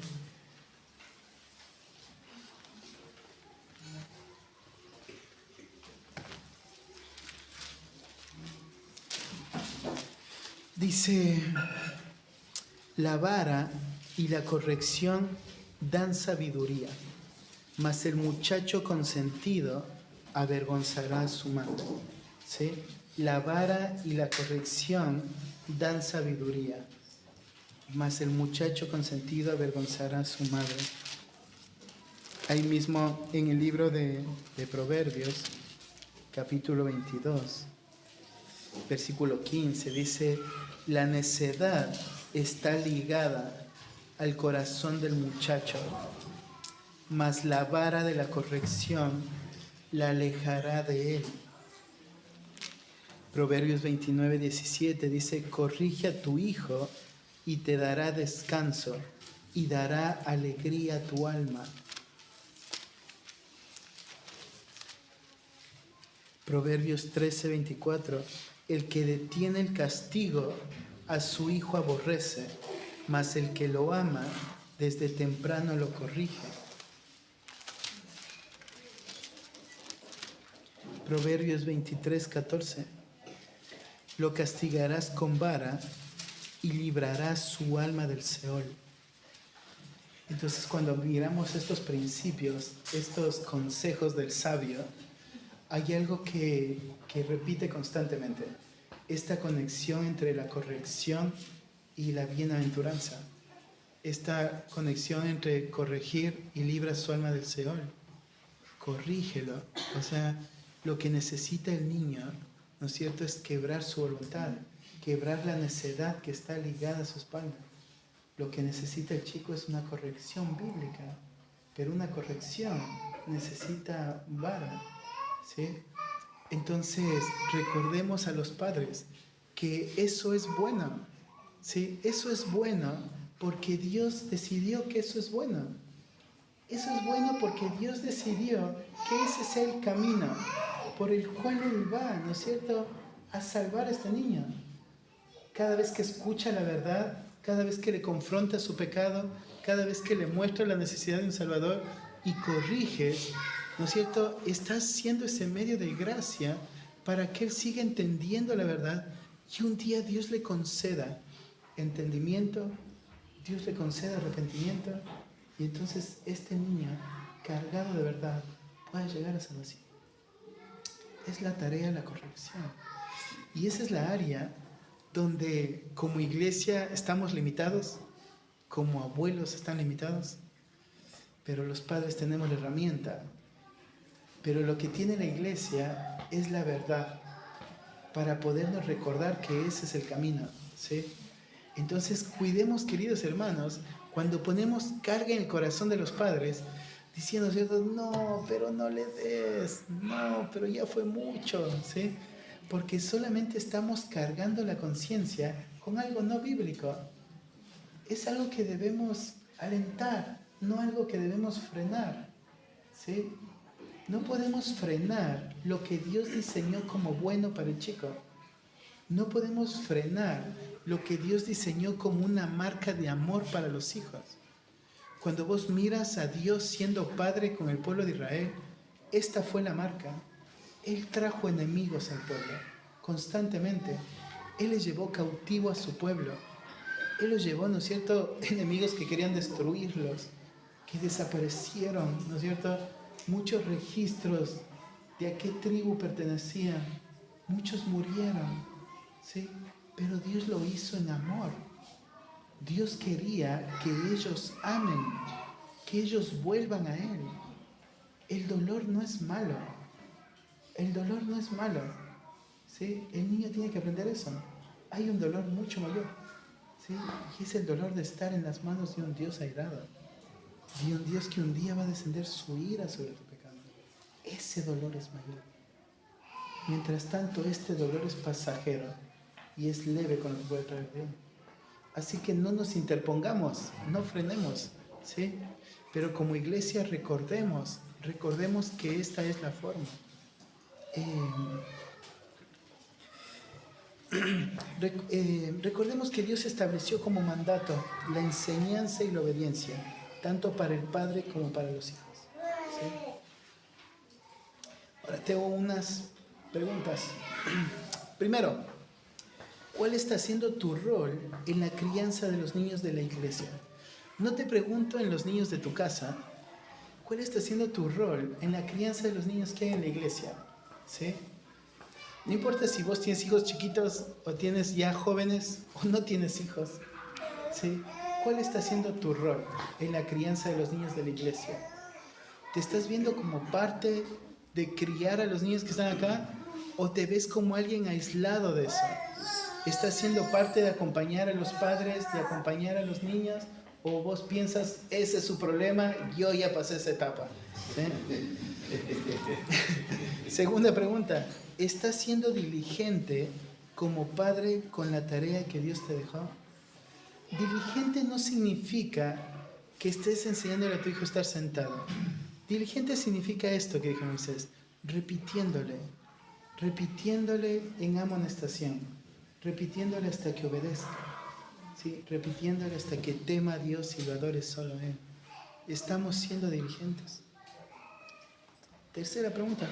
dice, la vara y la corrección dan sabiduría, mas el muchacho consentido avergonzará a su madre. ¿Sí? La vara y la corrección dan sabiduría, mas el muchacho consentido avergonzará a su madre. Ahí mismo en el libro de Proverbios, capítulo 22, versículo 15, dice, la necedad está ligada al corazón del muchacho, mas la vara de la corrección la alejará de él. Proverbios 29:17 dice, corrige a tu hijo y te dará descanso y dará alegría a tu alma. Proverbios 13:24, el que detiene el castigo a su hijo aborrece, mas el que lo ama desde temprano lo corrige. Proverbios 23:14, lo castigarás con vara y librarás su alma del Seol. Entonces, cuando miramos estos principios, estos consejos del sabio, hay algo que repite constantemente, esta conexión entre la corrección y la bienaventuranza, esta conexión entre corregir y libra su alma del Seol. Corrígelo, o sea, lo que necesita el niño, ¿no es cierto?, es quebrar su voluntad, quebrar la necedad que está ligada a su espalda. Lo que necesita el chico es una corrección bíblica, pero una corrección necesita vara, ¿sí? Entonces, recordemos a los padres que eso es bueno, ¿sí? Eso es bueno porque Dios decidió que eso es bueno. Eso es bueno porque Dios decidió que ese es el camino por el cual Él va, ¿no es cierto?, a salvar a este niño. Cada vez que escucha la verdad, cada vez que le confronta su pecado, cada vez que le muestra la necesidad de un Salvador y corriges, ¿no es cierto?, estás siendo ese medio de gracia para que Él siga entendiendo la verdad y un día Dios le conceda entendimiento, Dios le conceda arrepentimiento y entonces este niño, cargado de verdad, pueda llegar a salvación. Es la tarea de la corrección. Y esa es la área donde como iglesia estamos limitados, como abuelos están limitados, pero los padres tenemos la herramienta. Pero lo que tiene la iglesia es la verdad para podernos recordar que ese es el camino, ¿sí? Entonces cuidemos, queridos hermanos, cuando ponemos carga en el corazón de los padres, diciendo, ¿cierto?, no, pero no le des, no, pero ya fue mucho, ¿sí? Porque solamente estamos cargando la conciencia con algo no bíblico. Es algo que debemos alentar, no algo que debemos frenar, ¿sí? No podemos frenar lo que Dios diseñó como bueno para el chico. No podemos frenar lo que Dios diseñó como una marca de amor para los hijos. Cuando vos miras a Dios siendo padre con el pueblo de Israel, esta fue la marca. Él trajo enemigos al pueblo constantemente. Él les llevó cautivo a su pueblo. Él los llevó, ¿no es cierto?, enemigos que querían destruirlos, que desaparecieron, ¿no es cierto?, muchos registros de a qué tribu pertenecían. Muchos murieron, ¿sí? Pero Dios lo hizo en amor. Dios quería que ellos amen, que ellos vuelvan a Él. El dolor no es malo. El dolor no es malo, ¿sí? El niño tiene que aprender eso. Hay un dolor mucho mayor, ¿sí? Y es el dolor de estar en las manos de un Dios airado, de un Dios que un día va a descender su ira sobre tu pecado. Ese dolor es mayor. Mientras tanto, este dolor es pasajero y es leve con lo que puede traer bien. Así que no nos interpongamos, no frenemos, ¿sí? Pero como iglesia recordemos que esta es la forma. Recordemos que Dios estableció como mandato la enseñanza y la obediencia, tanto para el padre como para los hijos, ¿sí? Ahora tengo unas preguntas. Primero, ¿cuál está siendo tu rol en la crianza de los niños de la iglesia? No te pregunto en los niños de tu casa, ¿cuál está siendo tu rol en la crianza de los niños que hay en la iglesia? ¿Sí? No importa si vos tienes hijos chiquitos o tienes ya jóvenes o no tienes hijos, ¿sí? ¿Cuál está siendo tu rol en la crianza de los niños de la iglesia? ¿Te estás viendo como parte de criar a los niños que están acá o te ves como alguien aislado de eso? ¿Estás siendo parte de acompañar a los padres, de acompañar a los niños ¿O vos piensas, ese es su problema, yo ya pasé esa etapa? ¿Sí? Segunda pregunta, ¿estás siendo diligente como padre con la tarea que Dios te dejó? Diligente no significa que estés enseñándole a tu hijo a estar sentado. Diligente significa esto que dijo Moisés, repitiéndole en amonestación, repitiéndole hasta que obedezca, ¿sí? Repitiéndole hasta que tema a Dios y lo adore solo a Él. ¿Estamos siendo diligentes? Tercera pregunta,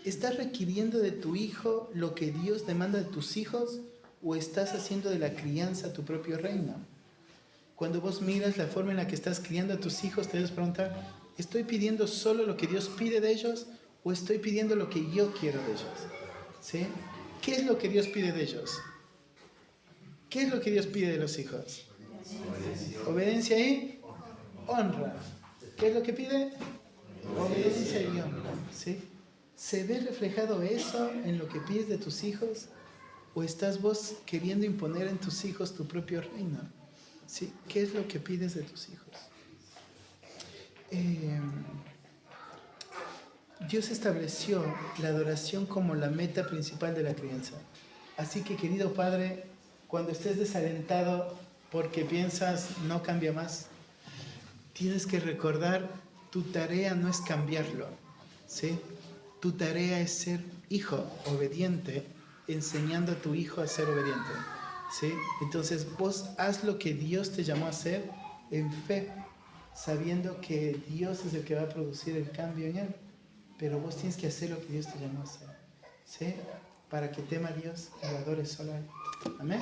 ¿estás requiriendo de tu hijo lo que Dios demanda de tus hijos o estás haciendo de la crianza tu propio reino? Cuando vos miras la forma en la que estás criando a tus hijos, te debes preguntar, ¿estoy pidiendo solo lo que Dios pide de ellos o estoy pidiendo lo que yo quiero de ellos? ¿Sí? ¿Qué es lo que Dios pide de ellos? ¿Qué es lo que Dios pide de los hijos? Obediencia y honra. ¿Qué es lo que pide? Obediencia y honra. ¿Sí? ¿Se ve reflejado eso en lo que pides de tus hijos? ¿O estás vos queriendo imponer en tus hijos tu propio reino? ¿Sí? ¿Qué es lo que pides de tus hijos? Dios estableció la adoración como la meta principal de la crianza. Así que, querido padre, cuando estés desalentado porque piensas no cambia más, tienes que recordar, tu tarea no es cambiarlo, ¿sí? Tu tarea es ser hijo obediente, enseñando a tu hijo a ser obediente, ¿sí? Entonces vos haz lo que Dios te llamó a hacer en fe, sabiendo que Dios es el que va a producir el cambio en él, pero vos tienes que hacer lo que Dios te llamó a hacer, ¿sí? Para que tema a Dios y lo adores solo a Él. Amén.